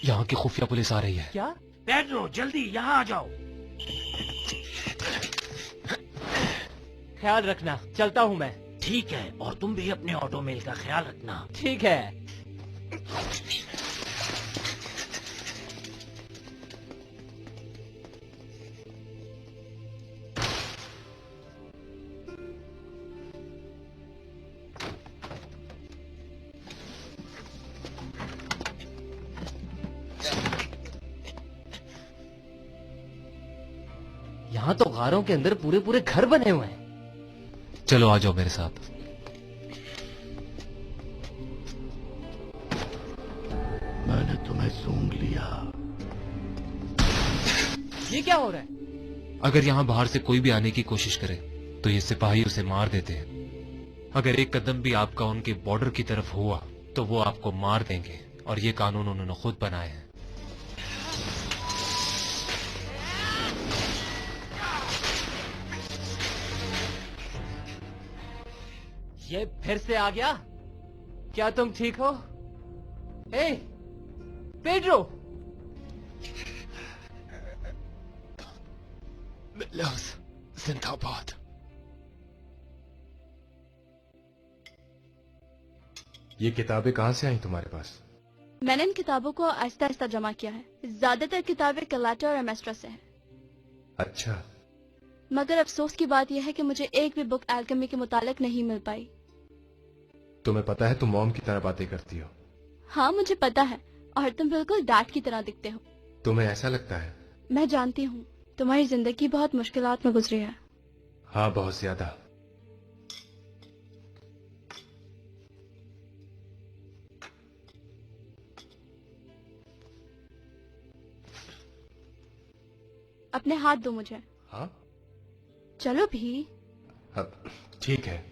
यहाँ की खुफिया पुलिस आ रही है। क्या? पेड्रो, जल्दी यहाँ आ जाओ। ख्याल रखना, चलता हूँ मैं। ठीक है, और तुम भी अपने ऑटो मेल का ख्याल रखना। ठीक है। यहाँ तो गारों के अंदर पूरे पूरे घर बने हुए हैं। चलो आ जाओ मेरे साथ। मैंने तुम्हें सूंघ लिया। ये क्या हो रहा है? अगर यहाँ बाहर से कोई भी आने की कोशिश करे तो ये सिपाही उसे मार देते हैं। अगर एक कदम भी आपका उनके बॉर्डर की तरफ हुआ तो वो आपको मार देंगे, और ये कानून उन्होंने खुद बनाए हैं। ये फिर से आ गया? क्या तुम ठीक हो? ए, पेड्रो! जिंदाबाद। ये किताबें कहाँ से आई तुम्हारे पास? मैंने इन किताबों को आहिस्ता आहिस्ता जमा किया है। ज्यादातर किताबें कलाटा और एमेस्ट्रा से हैं। अच्छा। मगर अफसोस की बात यह है कि मुझे एक भी बुक एल्केमी के मुतालिक नहीं मिल पाई। तुम्हें पता है तुम मॉम की तरह बातें करती हो। हाँ मुझे पता है, और तुम बिल्कुल डैड की तरह दिखते हो। तुम्हें ऐसा लगता है? मैं जानती हूँ तुम्हारी जिंदगी बहुत मुश्किलात में गुजरी है। हाँ बहुत ज्यादा। अपने हाथ दो मुझे। हाँ चलो भी। अब ठीक है।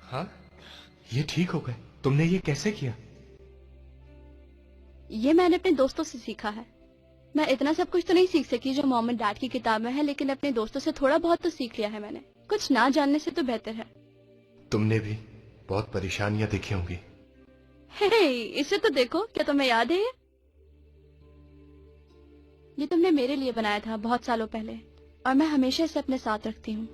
हाँ ये ठीक हो गए। तुमने ये कैसे किया? ये मैंने अपने दोस्तों से सीखा है। मैं इतना सब कुछ तो नहीं सीख सकी जो मॉम एंड डैड की किताब में है, लेकिन अपने दोस्तों से थोड़ा बहुत तो सीख लिया है मैंने। कुछ ना जानने से तो बेहतर है। तुमने भी बहुत परेशानियां देखी होंगी। हे, इसे तो देखो, क्या तुम्हें याद है? ये तुमने मेरे लिए बनाया था बहुत सालों पहले, और मैं हमेशा इसे अपने साथ रखती हूँ।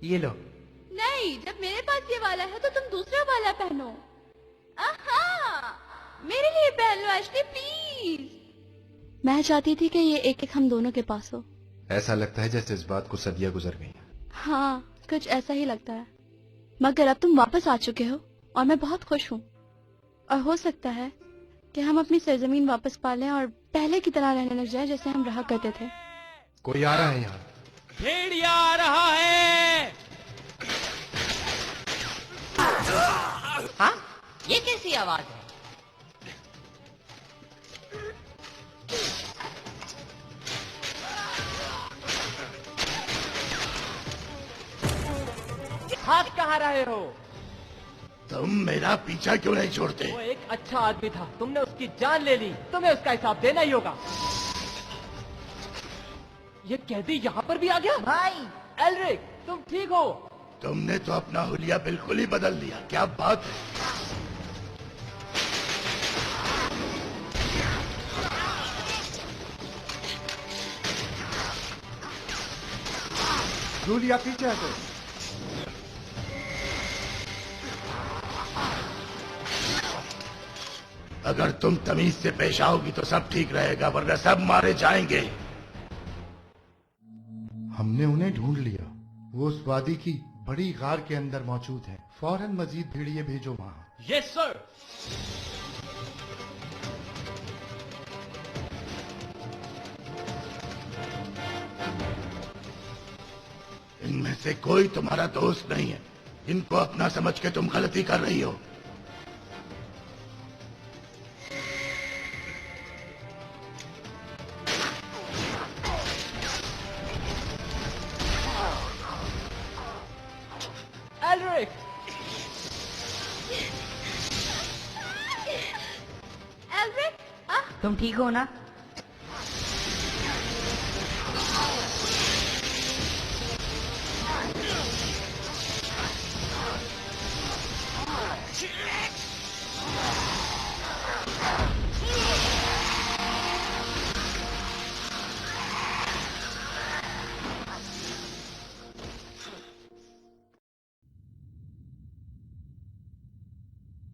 ये लो। नहीं, जब मेरे पास ये वाला है तो तुम दूसरा वाला पहनो। आहा, मेरे लिए पहन लो एशली प्लीज। मैं चाहती थी कि ये एक एक हम दोनों के पास हो। ऐसा लगता है जैसे इस बात को सदियां गुजर गई हैं। हाँ कुछ ऐसा ही लगता है। मगर अब तुम वापस आ चुके हो और मैं बहुत खुश हूँ। और हो सकता है कि हम अपनी सरजमीन वापस पा लें और पहले की तरह रहने लग जाए जैसे हम रहा करते थे। कोई आ रहा है यहाँ। भेड़िया आ रहा है। हाँ ये कैसी आवाज है? भाग कहाँ रहे हो? तुम मेरा पीछा क्यों नहीं छोड़ते? वो एक अच्छा आदमी था, तुमने उसकी जान ले ली, तुम्हें उसका हिसाब देना ही होगा। ये कैदी यहाँ पर भी आ गया? भाई एल्रिक तुम ठीक हो? तुमने तो अपना हुलिया बिल्कुल ही बदल दिया। क्या बात है? जूलिया पीछे हटो। अगर तुम तमीज से पेश आओगी तो सब ठीक रहेगा, वरना सब मारे जाएंगे। हमने उन्हें ढूंढ लिया। वो उस वादी की बड़ी गार के अंदर मौजूद है। फौरन मजीद भेड़िए भेजो वहाँ। Yes sir. इनमें से कोई तुम्हारा दोस्त नहीं है। इनको अपना समझ के तुम गलती कर रही हो। तुम ठीक हो ना?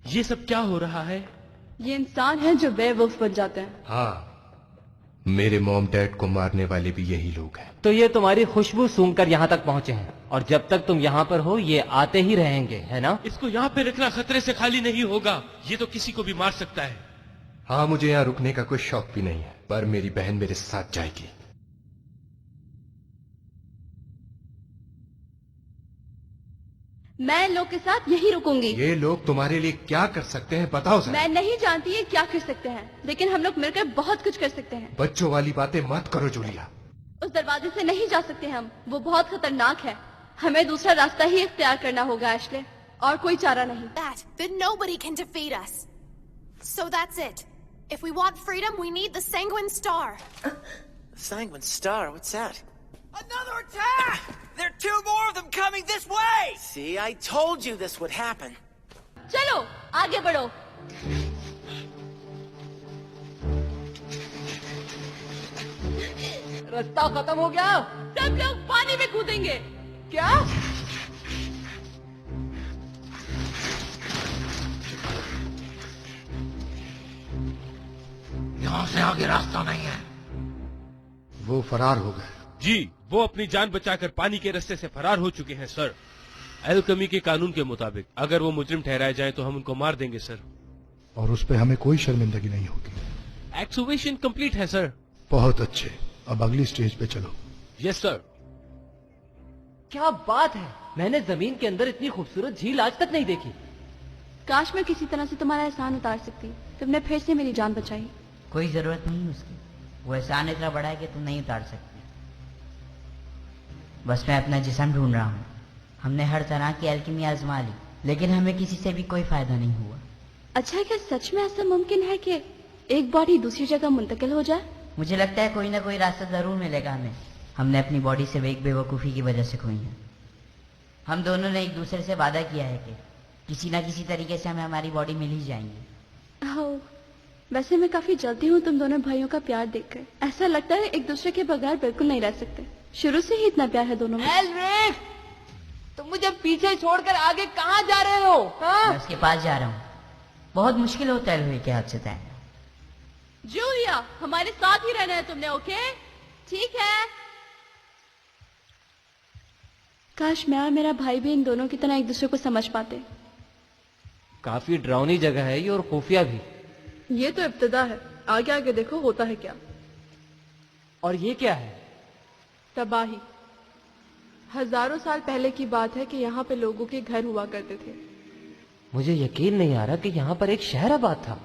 ये सब क्या हो रहा है? ये इंसान है जो वेयरवुल्फ बन जाते हैं। हाँ, मेरे मॉम डैड को मारने वाले भी यही लोग हैं। तो ये तुम्हारी खुशबू सूंघकर यहाँ तक पहुँचे हैं, और जब तक तुम यहाँ पर हो ये आते ही रहेंगे, है ना? इसको यहाँ पे रखना खतरे से खाली नहीं होगा। ये तो किसी को भी मार सकता है। हाँ, मुझे यहाँ रुकने का कोई शौक भी नहीं है, पर मेरी बहन मेरे साथ जाएगी। मैं इन लोग के साथ यहीं रुकूंगी। ये लोग तुम्हारे लिए क्या कर सकते हैं बताओ जरा। मैं नहीं जानती ये क्या कर सकते हैं, लेकिन हम लोग मिलकर बहुत कुछ कर सकते हैं। बच्चों वाली बातें मत करो जूलिया। उस दरवाजे से नहीं जा सकते हम, वो बहुत खतरनाक है। हमें दूसरा रास्ता ही इख्तियार करना होगा एशले, और कोई चारा नहीं। That, then nobody can defeat us. So that's it. If we want freedom, we need the Sanguine Star. Sanguine Star? What's that? Another attack! There are 2 more of them coming this way! See, I told you this would happen. चलो, आगे बढ़ो। रास्ता खत्म हो गया। सब लोग पानी में कूदेंगे। क्या? यहाँ से आगे रास्ता नहीं है। वो फरार हो गए। जी, वो अपनी जान बचाकर पानी के रास्ते से फरार हो चुके हैं सर। एल्केमी के कानून के मुताबिक अगर वो मुजरिम ठहराए जाएं तो हम उनको मार देंगे सर। और उस पे हमें कोई शर्मिंदगी नहीं होगी। एक्सुवेशन कंप्लीट है सर। बहुत अच्छे, अब अगली स्टेज पे चलो। Yes sir. क्या बात है, मैंने जमीन के अंदर इतनी खूबसूरत झील आज तक नहीं देखी। काश मैं किसी तरह से तुम्हारा एहसान उतार सकती। तुमने फिर से मेरी जान बचाई। कोई जरूरत नहीं उसकी, वो एहसान इतना बड़ा है कि तुम नहीं उतार सकती। बस मैं अपना जिस्म ढूंढ रहा हूँ। हमने हर तरह की एल्केमी आजमा ली, लेकिन हमें किसी से भी कोई फायदा नहीं हुआ। अच्छा, क्या सच में ऐसा मुमकिन है कि एक बॉडी दूसरी जगह मुंतकिल हो जाए? मुझे लगता है कोई ना कोई रास्ता जरूर मिलेगा हमें। हमने अपनी बॉडी से एक बेवकूफ़ी की वजह से खोई है। हम दोनों ने एक दूसरे से वादा किया है कि किसी ना किसी तरीके से हमें हमारी बॉडी मिल ही जाएंगी। ओह, वैसे मैं काफी जल्दी हूँ तुम दोनों भाइयों का प्यार देखकर। ऐसा लगता है एक दूसरे के बगैर बिल्कुल नहीं रह सकते। शुरू से ही इतना प्यार है दोनों में। एल्ड्रिक, तुम मुझे पीछे छोड़कर आगे कहाँ जा रहे हो? मैं उसके पास जा रहा हूँ। बहुत मुश्किल होता है लोहे के हाथ से तैरना। जूलिया, हमारे साथ ही रहना है तुमने, ओके? ठीक है। काश मैं और मेरा भाई भी इन दोनों की तरह एक दूसरे को समझ पाते। काफी डरावनी जगह है ये, और खुफिया भी। ये तो इब्तिदा है, आगे आगे देखो होता है क्या। और ये क्या है? तबाही। हजारों साल पहले की बात है कि यहाँ पे लोगों के घर हुआ करते थे। मुझे यकीन नहीं आ रहा कि यहाँ पर एक शहर आबाद था।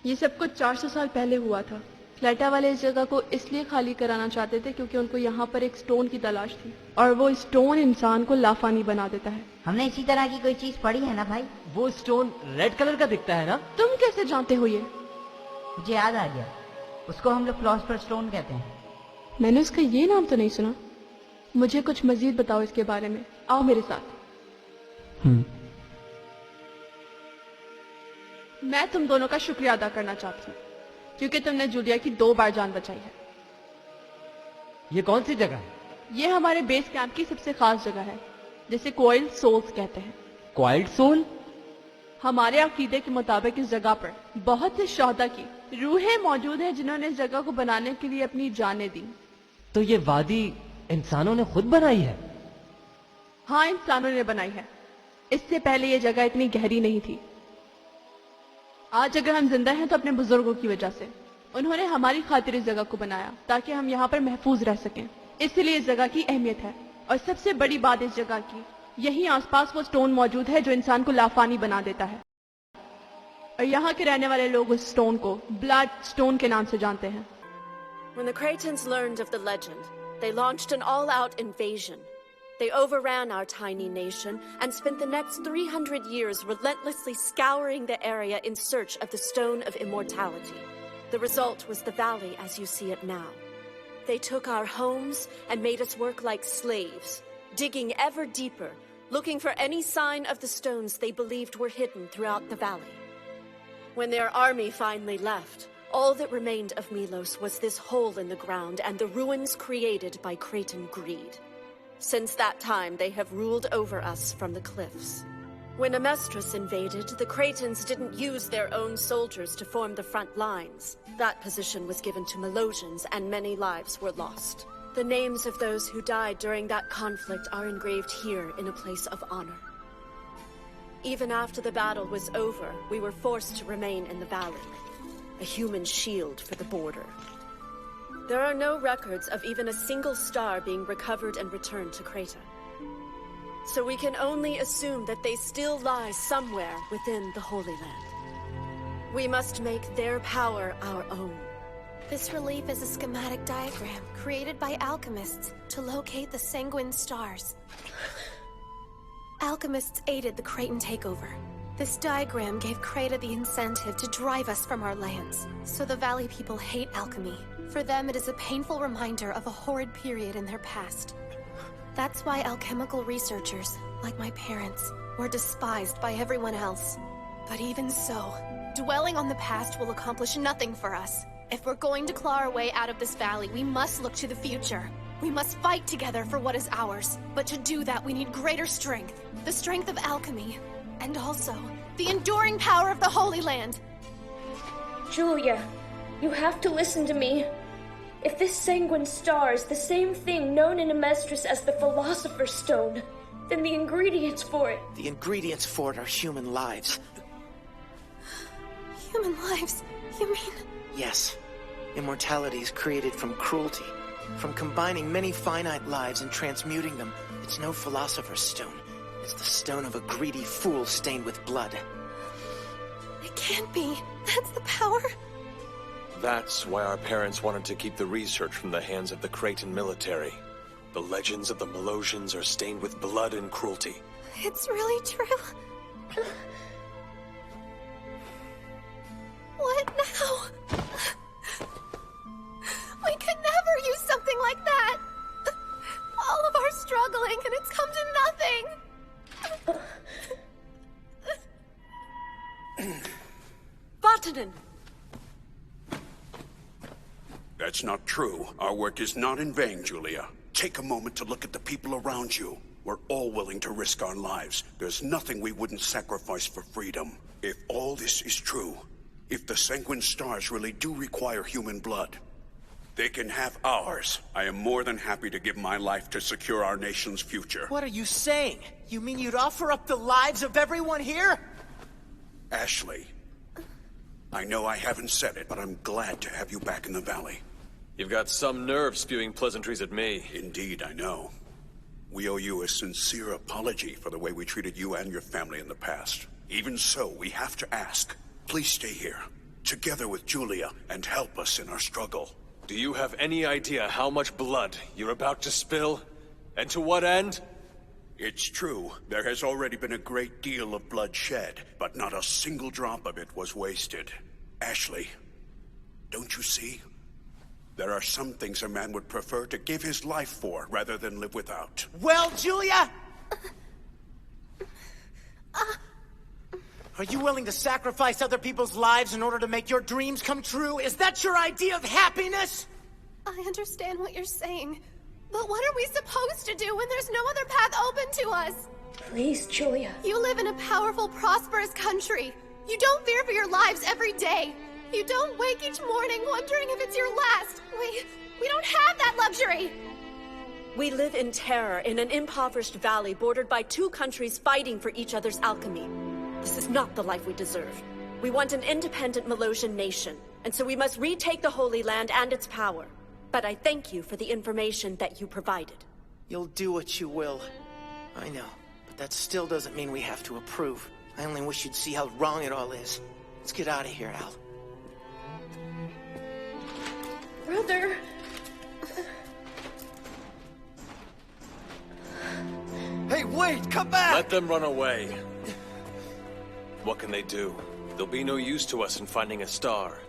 ये सब कुछ 400 साल पहले हुआ था। क्लेटा वाले इस जगह को इसलिए खाली कराना चाहते थे क्योंकि उनको यहाँ पर एक स्टोन की तलाश थी, और वो स्टोन इंसान को लाफानी बना देता है। हमने इसी तरह की कोई चीज पढ़ी है ना भाई? वो स्टोन रेड कलर का दिखता है ना? तुम कैसे जानते हो ये? मुझे याद आ गया, उसको हम लोग फिलॉसफर स्टोन कहते हैं। मैंने उसका ये नाम तो नहीं सुना। मुझे कुछ मजीद बताओ इसके बारे में। आओ मेरे साथ। मैं तुम दोनों का शुक्रिया अदा करना चाहती हूँ क्योंकि तुमने जूलिया की 2 बार जान बचाई है। ये कौन सी जगह है? ये हमारे बेस कैंप की सबसे खास जगह है, जिसे कोइल्ड सोल्स कहते हैं। Coiled soul? हमारे अकीदे के मुताबिक इस जगह पर बहुत से शोहदा की रूहें मौजूद हैं जिन्होंने इस जगह को बनाने के लिए अपनी जानें दी। तो ये वादी इंसानों ने खुद बनाई है? हाँ, इंसानों ने बनाई है। इससे पहले ये जगह इतनी गहरी नहीं थी। आज अगर हम जिंदा हैं तो अपने बुजुर्गों की वजह से। उन्होंने हमारी खातिर इस जगह को बनाया ताकि हम यहाँ पर महफूज रह सकें। इसलिए इस जगह की अहमियत है। और सबसे बड़ी बात इस जगह की, यहीं आसपास वो स्टोन मौजूद है जो इंसान को लाफानी बना देता है। और यहाँ के रहने वाले लोग उस स्टोन को ब्लड स्टोन के नाम से जानते हैं। When the Cretans learned of the legend, they launched an all-out invasion. They overran our tiny nation and spent the next 300 years relentlessly scouring the area in search of the Stone of Immortality. The result was the valley as you see it now. They took our homes and made us work like slaves, digging ever deeper, looking for any sign of the stones they believed were hidden throughout the valley. When their army finally left, all that remained of Milos was this hole in the ground and the ruins created by Cretan greed. Since that time, they have ruled over us from the cliffs. When Amestris invaded, the Cretans didn't use their own soldiers to form the front lines. That position was given to Melosians, and many lives were lost. The names of those who died during that conflict are engraved here in a place of honor. Even after the battle was over, we were forced to remain in the valley, a human shield for the border. There are no records of even a single star being recovered and returned to Creta. So we can only assume that they still lie somewhere within the Holy Land. We must make their power our own. This relief is a schematic diagram created by alchemists to locate the Sanguine Stars. Alchemists aided the Cretan takeover. This diagram gave Creta the incentive to drive us from our lands. So the Valley people hate alchemy. For them, it is a painful reminder of a horrid period in their past. That's why alchemical researchers, like my parents, were despised by everyone else. But even so, dwelling on the past will accomplish nothing for us. If we're going to claw our way out of this valley, we must look to the future. We must fight together for what is ours. But to do that, we need greater strength. The strength of alchemy. And also, the enduring power of the Holy Land. Julia, you have to listen to me. If this Sanguine Star is the same thing known in Amestris as the Philosopher's Stone, then the ingredients for it... The ingredients for it are human lives. Human lives? You mean... Yes. Immortality is created from cruelty. From combining many finite lives and transmuting them. It's no Philosopher's Stone. It's the stone of a greedy fool stained with blood. It can't be. That's the power... That's why our parents wanted to keep the research from the hands of the Cretan military. The legends of the Melosians are stained with blood and cruelty. It's really true. What now? We could never use something like that. All of our struggling and it's come to nothing. Vatanen! That's not true. Our work is not in vain, Julia. Take a moment to look at the people around you. We're all willing to risk our lives. There's nothing we wouldn't sacrifice for freedom. If all this is true, if the Sanguine Stars really do require human blood, they can have ours. I am more than happy to give my life to secure our nation's future. What are you saying? You mean you'd offer up the lives of everyone here? Ashley, I know I haven't said it, but I'm glad to have you back in the valley. You've got some nerve spewing pleasantries at me. Indeed, I know. We owe you a sincere apology for the way we treated you and your family in the past. Even so, we have to ask, please stay here, together with Julia, and help us in our struggle. Do you have any idea how much blood you're about to spill? And to what end? It's true, there has already been a great deal of blood shed, but not a single drop of it was wasted. Ashley, don't you see? There are some things a man would prefer to give his life for rather than live without. Well, Julia! Are you willing to sacrifice other people's lives in order to make your dreams come true? Is that your idea of happiness? I understand what you're saying. But what are we supposed to do when there's no other path open to us? Please, Julia. You live in a powerful, prosperous country. You don't fear for your lives every day. You don't wake each morning wondering if it's your last. We don't have that luxury. We live in terror in an impoverished valley bordered by two countries fighting for each other's alchemy. This is not the life we deserve. We want an independent Melosian nation, and so we must retake the Holy Land and its power. But I thank you for the information that you provided. You'll do what you will. I know, but that still doesn't mean we have to approve. I only wish you'd see how wrong it all is. Let's get out of here, Al. Brother... Hey, wait! Come back! Let them run away. What can they do? They'll be no use to us in finding a star.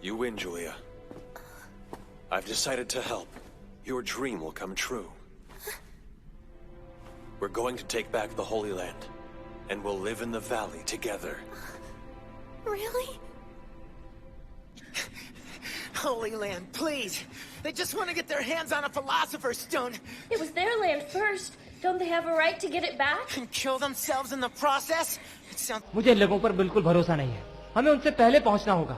You win, Julia. I've decided to help. Your dream will come true. We're going to take back the Holy Land, and we'll live in the valley together. Really? Holy Land, please! They just want to get their hands on a Philosopher's Stone! It was their land first. Don't they have a right to get it back? And kill themselves in the process? It sounds... मुझे लोगों पर बिल्कुल भरोसा नहीं है। हमें उनसे पहले पहुंचना होगा।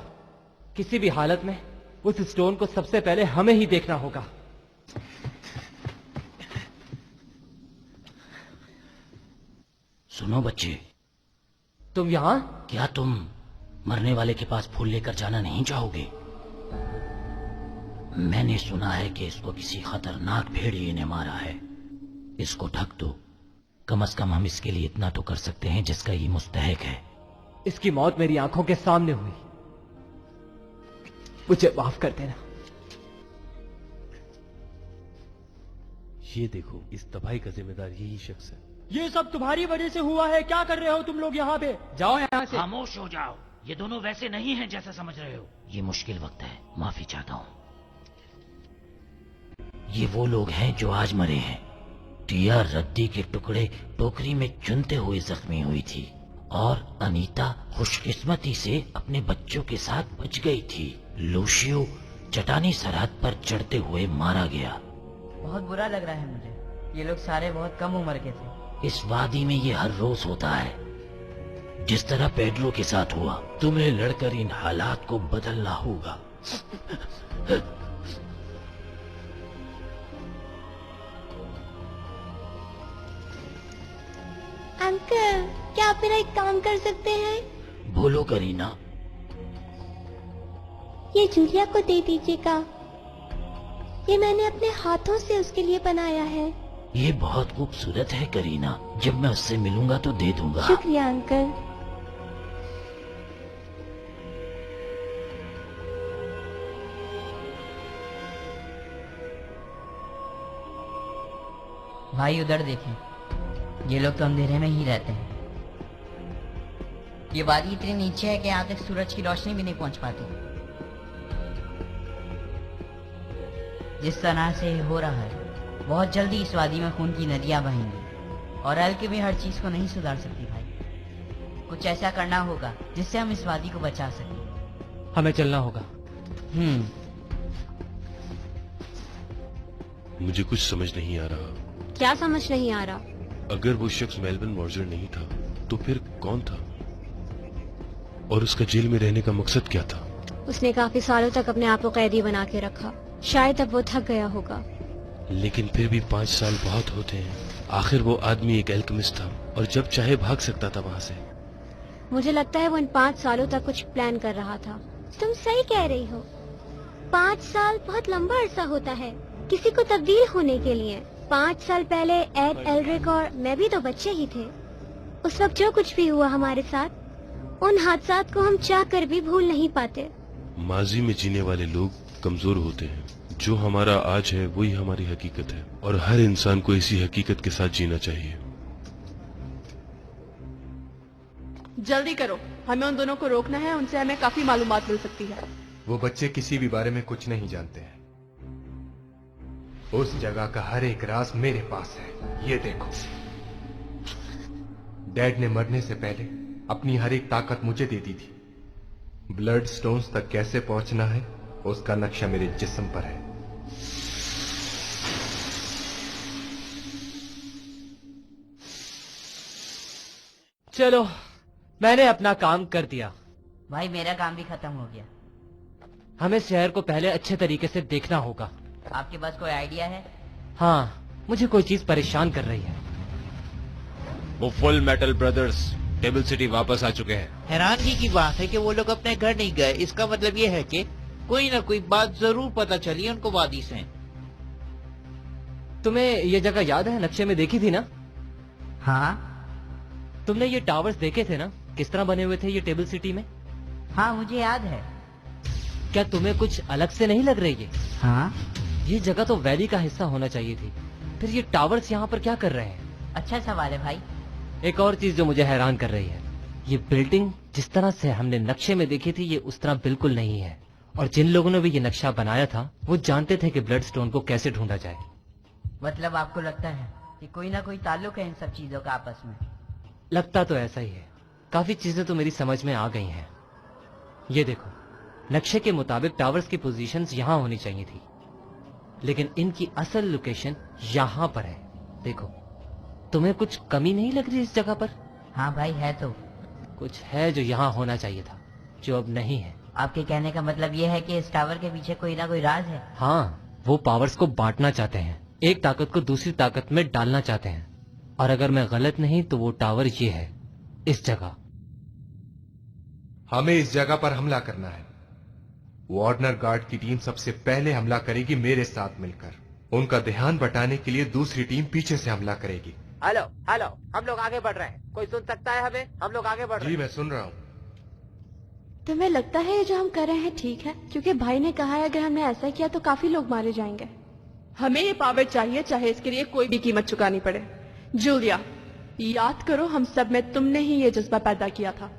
किसी भी हालत में उस स्टोन को सबसे पहले हमें ही देखना होगा। सुनो बच्चे, तुम यहाँ? क्या तुम मरने वाले के पास फूल लेकर जाना नहीं चाहोगे? मैंने सुना है कि इसको किसी खतरनाक भेड़िए ने मारा है। इसको ढक दो। कम से कम हम इसके लिए इतना तो कर सकते हैं जिसका ये मुस्तहक है। इसकी मौत मेरी आंखों के सामने हुई। मुझे माफ कर देना। ये देखो, इस तबाही का जिम्मेदार यही शख्स है। ये सब तुम्हारी वजह से हुआ है। क्या कर रहे हो तुम लोग यहाँ पे? जाओ यहाँ से। खामोश हो जाओ। ये दोनों वैसे नहीं हैं जैसा समझ रहे हो। ये मुश्किल वक्त है, माफी चाहता हूँ। ये वो लोग हैं जो आज मरे हैं। टिया रद्दी के टुकड़े टोकरी में चुनते हुए जख्मी हुई थी और अनीता खुशकिस्मती से अपने बच्चों के साथ बच गई थी। लूशियो चटानी सरहद पर चढ़ते हुए मारा गया। बहुत बुरा लग रहा है मुझे। ये लोग सारे बहुत कम उम्र के थे। इस वादी में ये हर रोज होता है। जिस तरह पेड्रो के साथ हुआ, तुम्हें लड़कर इन हालात को बदलना होगा। अंकल, क्या आप मेरा एक काम कर सकते हैं? बोलो करीना। ये जूलिया को दे दीजिएगा। ये मैंने अपने हाथों से उसके लिए बनाया है। ये बहुत खूबसूरत है करीना। जब मैं उससे मिलूंगा तो दे दूंगा। शुक्रिया अंकल। भाई उधर देखें, ये लोग तो अंधेरे में ही रहते हैं। ये वादी इतनी नीचे है कि यहाँ तक सूरज की रोशनी भी नहीं पहुंच पाती। जिस तरह से ये हो रहा है, बहुत जल्दी इस वादी में खून की नदियां बहेंगी और एल्केमी भी हर चीज को नहीं सुधार सकती भाई। कुछ ऐसा करना होगा जिससे हम इस वादी को बचा सकें। हमें चलना होगा। मुझे कुछ समझ नहीं आ रहा। क्या समझ नहीं आ रहा? अगर वो शख्स मेलबर्न मॉर्जर नहीं था तो फिर कौन था? और उसका जेल में रहने का मकसद क्या था? उसने काफी सालों तक अपने आप को कैदी बना के रखा। शायद अब वो थक गया होगा। लेकिन फिर भी 5 साल बहुत होते हैं। आखिर वो आदमी एक एल्केमिस्ट था और जब चाहे भाग सकता था वहाँ से। मुझे लगता है वो इन 5 सालों तक कुछ प्लान कर रहा था। तुम सही कह रही हो। 5 साल बहुत लंबा अरसा होता है किसी को तब्दील होने के लिए। 5 साल पहले एड, एल्ड्रिक और मैं भी तो बच्चे ही थे। उस वक्त जो कुछ भी हुआ हमारे साथ, उन हादसात को हम चाह कर भी भूल नहीं पाते। माजी में जीने वाले लोग कमजोर होते हैं। जो हमारा आज है वही हमारी हकीकत है और हर इंसान को इसी हकीकत के साथ जीना चाहिए। जल्दी करो, हमें उन दोनों को रोकना है। उनसे हमें काफी मालूमात मिल सकती है। वो बच्चे किसी भी बारे में कुछ नहीं जानते हैं। उस जगह का हर एक राज मेरे पास है। ये देखो, डैड ने मरने से पहले अपनी हर एक ताकत मुझे दे दी थी। ब्लड स्टोन्स तक कैसे पहुंचना है उसका नक्शा मेरे जिस्म पर है। चलो, मैंने अपना काम कर दिया। भाई मेरा काम भी खत्म हो गया। हमें शहर को पहले अच्छे तरीके से देखना होगा। आपके पास कोई आइडिया है? हाँ, मुझे कोई चीज परेशान कर रही है। वो full metal brothers table city वापस आ चुके हैं। हैरानगी की बात है कि वो लोग अपने घर नहीं गए। इसका मतलब ये है कि कोई ना कोई बात जरूर पता चली उनको वादी से। तुम्हें ये जगह याद है? नक्शे में देखी थी ना? हाँ। तुमने ये टावर्स देखे थे ना, किस तरह बने हुए थे ये टेबल सिटी में? हाँ, मुझे याद है। क्या तुम्हें कुछ अलग से नहीं लग रही है? हाँ। ये जगह तो वैली का हिस्सा होना चाहिए थी। फिर ये टावर्स यहाँ पर क्या कर रहे हैं? अच्छा सवाल है भाई। एक और चीज जो मुझे हैरान कर रही है, ये बिल्डिंग जिस तरह से हमने नक्शे में देखी थी ये उस तरह बिल्कुल नहीं है। और जिन लोगों ने भी ये नक्शा बनाया था वो जानते थे कि ब्लड स्टोन को कैसे ढूंढा जाए। मतलब आपको लगता है कि कोई ना कोई ताल्लुक है इन सब चीजों का आपस में? लगता तो ऐसा ही है। काफी चीजें तो मेरी समझ में आ गई हैं। ये देखो, नक्शे के मुताबिक टावर्स की पोजीशंस यहाँ होनी चाहिए थी, लेकिन इनकी असल लोकेशन यहाँ पर है। देखो, तुम्हें कुछ कमी नहीं लग रही इस जगह पर? हाँ भाई, है तो। कुछ है जो यहाँ होना चाहिए था, जो अब नहीं है। आपके कहने का मतलब ये है कि इस टावर के पीछे कोई ना कोई राज है? हाँ, वो पावर्स को बांटना चाहते हैं, एक ताकत को दूसरी ताकत में डालना चाहते हैं। और अगर मैं गलत नहीं तो वो टावर ये है, इस जगह। हमें इस जगह पर हमला करना है। वार्नर गार्ड की टीम सबसे पहले हमला करेगी मेरे साथ मिलकर। उनका ध्यान बटाने के लिए दूसरी टीम पीछे से हमला करेगी। हेलो हेलो, हम लोग आगे बढ़ रहे हैं। कोई सुन सकता है हमें? हम लोग आगे बढ़ रहे हैं। जी मैं सुन रहा हूँ। तुम्हें लगता है ये जो हम कर रहे हैं ठीक है? क्योंकि भाई ने कहा है अगर हमने ऐसा किया तो काफी लोग मारे जाएंगे। हमें ये पावर चाहिए, चाहे इसके लिए कोई भी कीमत चुकानी पड़े। जूलिया, याद करो हम सब में तुमने ही ये जज्बा पैदा किया था,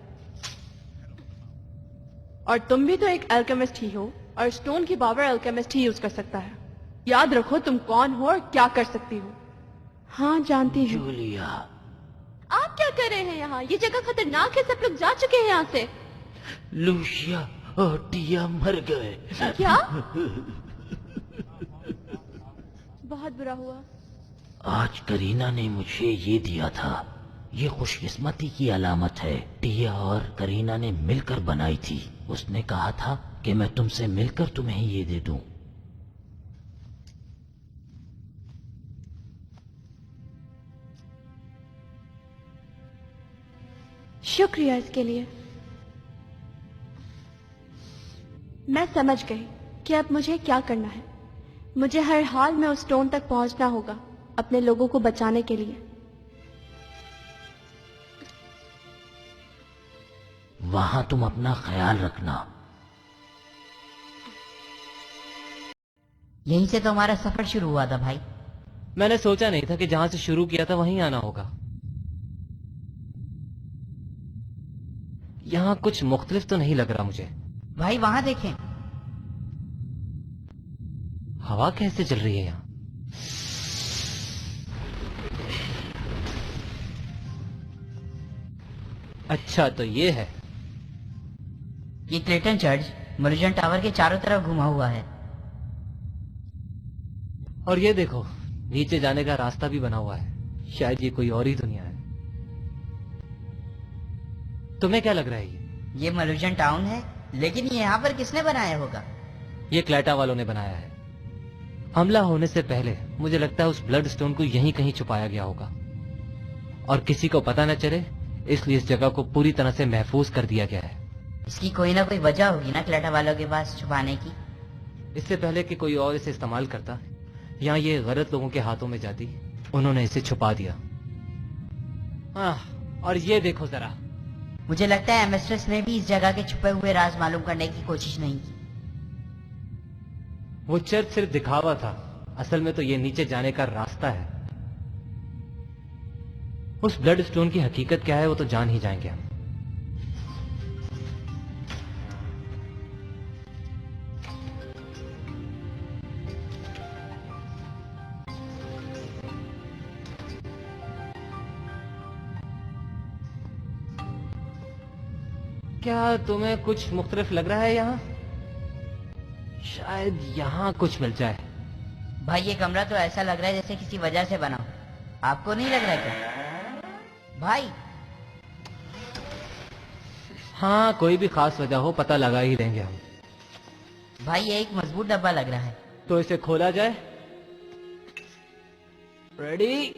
और तुम भी तो एक अल्केमिस्ट ही हो, और स्टोन की पावर अल्केमिस्ट ही यूज कर सकता है। याद रखो तुम कौन हो और क्या कर सकती हो। हाँ जानती हूँ। जूलिया, आप क्या कर रहे हैं यहाँ? ये जगह खतरनाक है, सब लोग जा चुके हैं यहाँ से। लूशिया और टिया मर गए। क्या? बहुत बुरा हुआ। आज करीना ने मुझे ये दिया था। ये खुशकिस्मती की अलामत है। टिया और करीना ने मिलकर बनाई थी। उसने कहा था कि मैं तुमसे मिलकर तुम्हें ये दे दूं। शुक्रिया इसके लिए। मैं समझ गई कि अब मुझे क्या करना है। मुझे हर हाल में उस स्टोन तक पहुंचना होगा अपने लोगों को बचाने के लिए। वहां तुम अपना ख्याल रखना। यहीं से तो हमारा सफर शुरू हुआ था भाई। मैंने सोचा नहीं था कि जहां से शुरू किया था वहीं आना होगा। यहाँ कुछ मुख्तलिफ तो नहीं लग रहा मुझे। भाई वहां देखें। हवा कैसे चल रही है यहाँ? अच्छा तो ये है। ये क्लेटन चर्च मरुजन टावर के चारों तरफ घुमा हुआ है। और ये देखो, नीचे जाने का रास्ता भी बना हुआ है। शायद ये कोई और ही दुनिया है। तुम्हें क्या लग रहा है? ये मरुजन टाउन है, लेकिन ये यहाँ पर किसने बनाया होगा? ये क्लेटा वालों ने बनाया है। हमला होने से पहले मुझे लगता है उस ब्लड स्टोन को यहीं कहीं छुपाया गया होगा, और किसी को पता न चले इसलिए इस जगह को पूरी तरह से महफूज कर दिया गया है। इसकी कोई ना कोई वजह होगी ना क्लेटा वालों के पास छुपाने की। इससे पहले कि कोई और इसे इस्तेमाल करता, यहाँ ये गलत लोगों के हाथों में जाती, उन्होंने इसे छुपा दिया। और ये देखो जरा, मुझे लगता है एमिस्ट्रेस ने भी इस जगह के छुपे हुए राज मालूम करने की कोशिश नहीं की। वो चर्च सिर्फ दिखावा था, असल में तो ये नीचे जाने का रास्ता है। उस ब्लड स्टोन की हकीकत क्या है वो तो जान ही जाएंगे हम। क्या तुम्हें कुछ मुख्तलिफ लग रहा है यहाँ? शायद यहाँ कुछ मिल जाए। भाई ये कमरा तो ऐसा लग रहा है जैसे किसी वजह से बना हो। आपको नहीं लग रहा है क्या भाई? हाँ, कोई भी खास वजह हो पता लगा ही देंगे हम। भाई ये एक मजबूत डब्बा लग रहा है। तो इसे खोला जाए। रेडी?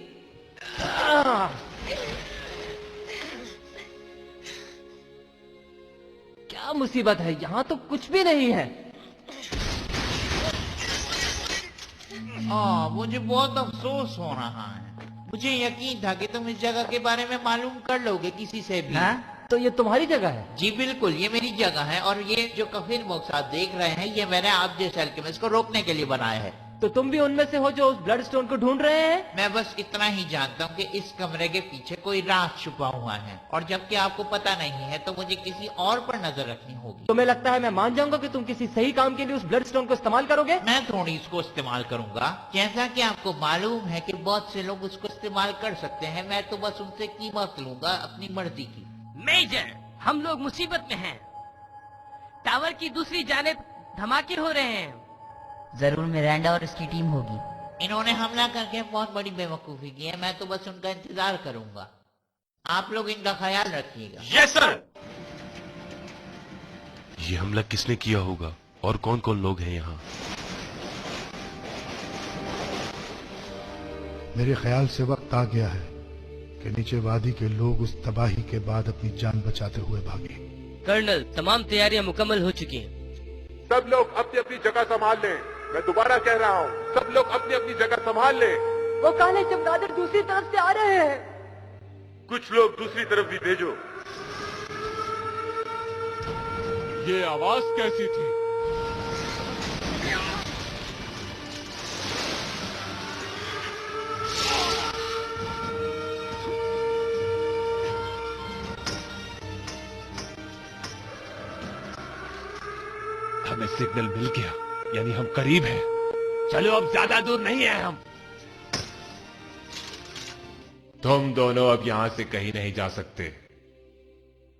क्या मुसीबत है, यहाँ तो कुछ भी नहीं है। मुझे बहुत अफसोस हो रहा है। मुझे यकीन था कि तुम इस जगह के बारे में मालूम कर लोगे किसी से भी। तो ये तुम्हारी जगह है? जी बिल्कुल, ये मेरी जगह है, और ये जो कफिन बॉक्स आप देख रहे हैं ये मैंने आप जैसे अल्केमिस्ट को रोकने के लिए बनाया है। तो तुम भी उनमें से हो जो उस ब्लड स्टोन को ढूंढ रहे हैं? मैं बस इतना ही जानता हूँ कि इस कमरे के पीछे कोई राज छुपा हुआ है, और जबकि आपको पता नहीं है तो मुझे किसी और पर नजर रखनी होगी। तुम्हें लगता है मैं मान जाऊंगा कि तुम किसी सही काम के लिए उस ब्लड स्टोन को इस्तेमाल करोगे? मैं थोड़ी इसको इस्तेमाल करूंगा। जैसा कि आपको मालूम है कि बहुत से लोग उसको इस्तेमाल कर सकते हैं, मैं तो बस उनसे कीमत लूंगा अपनी मर्जी की। मेजर, हम लोग मुसीबत में हैं। टावर की दूसरी जानिब धमाके हो रहे हैं। जरूर मिरांडा और उसकी टीम होगी। इन्होंने हमला करके बहुत बड़ी बेवकूफी की है, मैं तो बस उनका इंतजार करूंगा। आप लोग इनका ख्याल रखिएगा। Yes sir. ये हमला किसने किया होगा और कौन कौन लोग हैं यहाँ? मेरे ख्याल से वक्त आ गया है कि नीचे वादी के लोग उस तबाही के बाद अपनी जान बचाते हुए भागे। कर्नल, तमाम तैयारियां मुकम्मल हो चुकी हैं। सब लोग अपनी अपनी जगह संभाल लें। मैं दोबारा कह रहा हूँ, सब लोग अपनी अपनी जगह संभाल लें। वो काले चमगादड़ दूसरी तरफ से आ रहे हैं। कुछ लोग दूसरी तरफ भी भेजो। ये आवाज कैसी थी? हमें सिग्नल मिल गया, यानी हम करीब हैं। चलो अब ज्यादा दूर नहीं है हम। तुम दोनों अब यहाँ से कहीं नहीं जा सकते।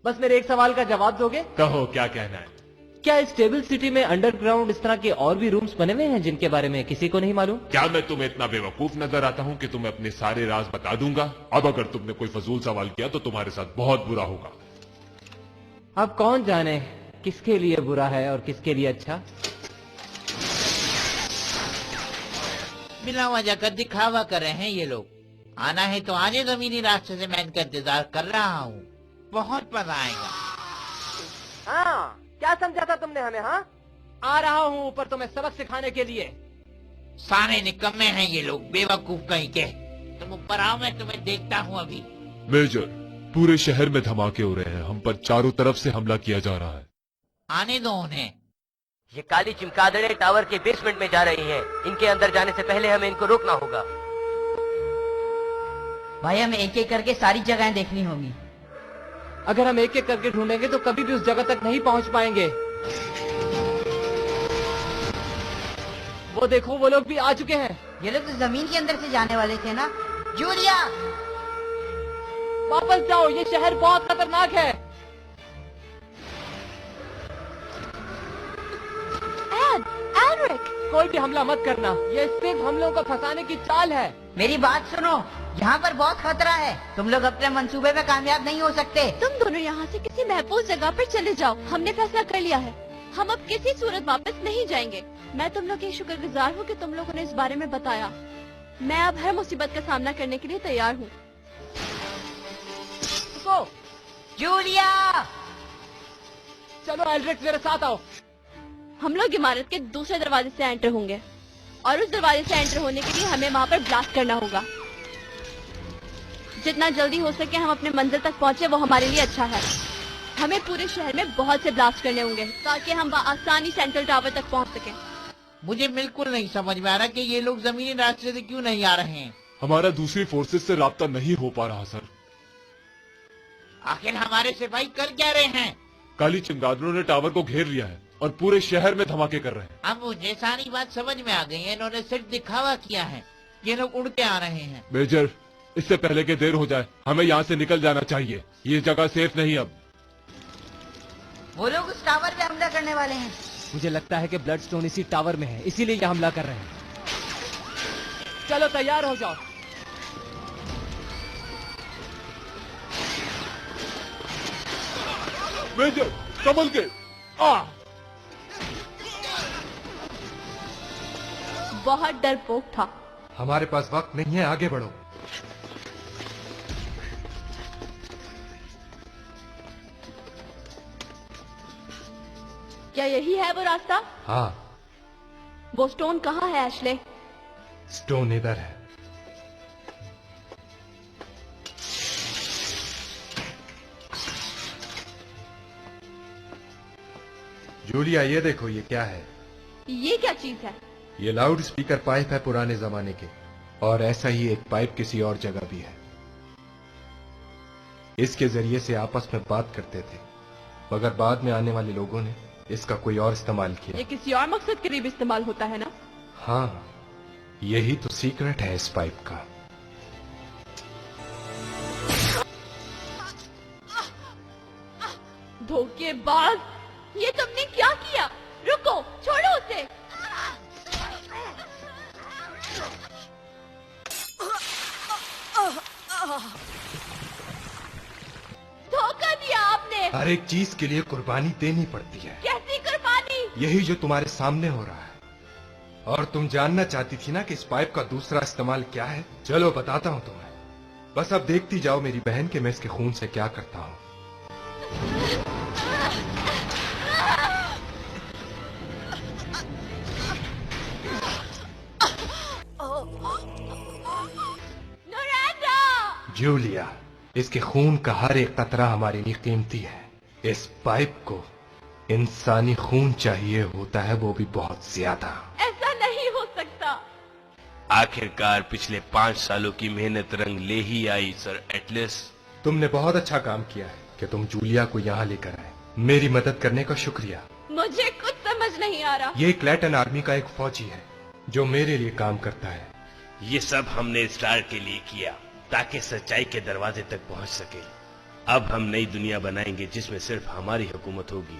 बस मेरे एक सवाल का जवाब दोगे? कहो, क्या कहना है? क्या इस टेबल सिटी में अंडरग्राउंड इस तरह के और भी रूम्स बने हुए हैं जिनके बारे में किसी को नहीं मालूम? क्या मैं तुम्हें इतना बेवकूफ नजर आता हूँ कि तुम्हें अपने सारे राज बता दूंगा? अब अगर तुमने कोई फजूल सवाल किया तो तुम्हारे साथ बहुत बुरा होगा। अब कौन जाने किसके लिए बुरा है और किसके लिए अच्छा। बिना वजह का दिखावा कर रहे हैं ये लोग। आना है तो आने जमीनी रास्ते से, मैं इनका इंतजार कर रहा हूँ। बहुत मजा आएगा। हाँ, क्या समझा था तुमने हमें? हाँ, आ रहा हूँ ऊपर तुम्हें सबक सिखाने के लिए। सारे निकम्मे हैं ये लोग, बेवकूफ कहीं के। तुम ऊपर आओ, मैं तुम्हें देखता हूँ अभी। मेजर, पूरे शहर में धमाके हो रहे हैं। हम पर चारों तरफ से हमला किया जा रहा है। आने दो उन्हें। ये काली चिमगादड़ें टावर के बेसमेंट में जा रही हैं। इनके अंदर जाने से पहले हमें इनको रोकना होगा। भाई हमें एक एक करके सारी जगहें देखनी होंगी। अगर हम एक एक करके ढूंढेंगे तो कभी भी उस जगह तक नहीं पहुंच पाएंगे। वो देखो, वो लोग भी आ चुके हैं। ये लोग तो जमीन के अंदर से जाने वाले थे ना। जूलिया, वापस जाओ, ये शहर बहुत खतरनाक है। एल्रिक, कोई भी हमला मत करना, ये सिर्फ हम लोगों को फंसाने की चाल है। मेरी बात सुनो, यहाँ पर बहुत खतरा है। तुम लोग अपने मंसूबे में कामयाब नहीं हो सकते। तुम दोनों यहाँ से किसी महफूज जगह पर चले जाओ। हमने फैसला कर लिया है, हम अब किसी सूरत वापस नहीं जाएंगे। मैं तुम लोग की शुक्रगुजार हूँ कि तुम लोगों ने इस बारे में बताया। मैं अब हर मुसीबत का सामना करने के लिए तैयार हूँ। जूलिया, चलो एल्ड्रिक, मेरे साथ आओ। हम लोग इमारत के दूसरे दरवाजे से एंटर होंगे और उस दरवाजे से एंटर होने के लिए हमें वहाँ पर ब्लास्ट करना होगा। जितना जल्दी हो सके हम अपने मंजिल तक पहुँचे, वो हमारे लिए अच्छा है। हमें पूरे शहर में बहुत से ब्लास्ट करने होंगे ताकि हम आसानी सेंट्रल टावर तक पहुँच सकें। मुझे बिल्कुल नहीं समझ में आ रहा कि ये लोग जमीनी रास्ते से क्यों नहीं आ रहे हैं। हमारा दूसरी फोर्सेस से राब्ता नहीं हो पा रहा सर। आखिर हमारे सिपाही कर क्या रहे हैं? काली चमगादड़ों ने टावर को घेर लिया है और पूरे शहर में धमाके कर रहे हैं। अब मुझे सारी बात समझ में आ गई है। इन्होंने सिर्फ दिखावा किया है। ये लोग उड़ के आ रहे हैं। मेजर, इससे पहले कि देर हो जाए हमें यहाँ से निकल जाना चाहिए। ये जगह सेफ नहीं अब। वो लोग उस टावर पे हमला करने वाले हैं। मुझे लगता है कि ब्लड स्टोन इसी टावर में है, इसीलिए ये हमला कर रहे हैं। चलो तैयार हो जाओ। मेजर, संभल के। बहुत डरपोक था। हमारे पास वक्त नहीं है, आगे बढ़ो। क्या यही है वो रास्ता? हाँ। वो स्टोन कहाँ है एशले? स्टोन इधर है। जूलिया, ये देखो, ये क्या है? ये क्या चीज है? ये लाउड स्पीकर पाइप है पुराने जमाने के, और ऐसा ही एक पाइप किसी और जगह भी है। इसके जरिए से आपस में बात करते थे, मगर बाद में आने वाले लोगों ने इसका कोई और इस्तेमाल किया। ये किसी और मकसद के लिए भी इस्तेमाल होता है ना? हाँ, यही तो सीक्रेट है इस पाइप का। धोखेबाज, ये तुमने क्या किया? रुको, छोड़ो उसे। धोखा दिया आपने। हर एक चीज के लिए कुर्बानी देनी पड़ती है। कैसी कुर्बानी? यही जो तुम्हारे सामने हो रहा है। और तुम जानना चाहती थी ना कि इस पाइप का दूसरा इस्तेमाल क्या है? चलो बताता हूँ तुम्हें, बस अब देखती जाओ मेरी बहन के मैं इसके खून से क्या करता हूँ। जूलिया, इसके खून का हर एक कतरा हमारे लिए कीमती है। इस पाइप को इंसानी खून चाहिए होता है, वो भी बहुत ज्यादा। ऐसा नहीं हो सकता। आखिरकार पिछले 5 सालों की मेहनत रंग ले ही आई सर एटलस। तुमने बहुत अच्छा काम किया है कि तुम जूलिया को यहाँ लेकर आए। मेरी मदद करने का शुक्रिया। मुझे कुछ समझ नहीं आ रहा। ये क्लेटन आर्मी का एक फौजी है जो मेरे लिए काम करता है। ये सब हमने स्टार के लिए किया ताकि सच्चाई के दरवाजे तक पहुंच सके। अब हम नई दुनिया बनाएंगे जिसमें सिर्फ हमारी हुकूमत होगी।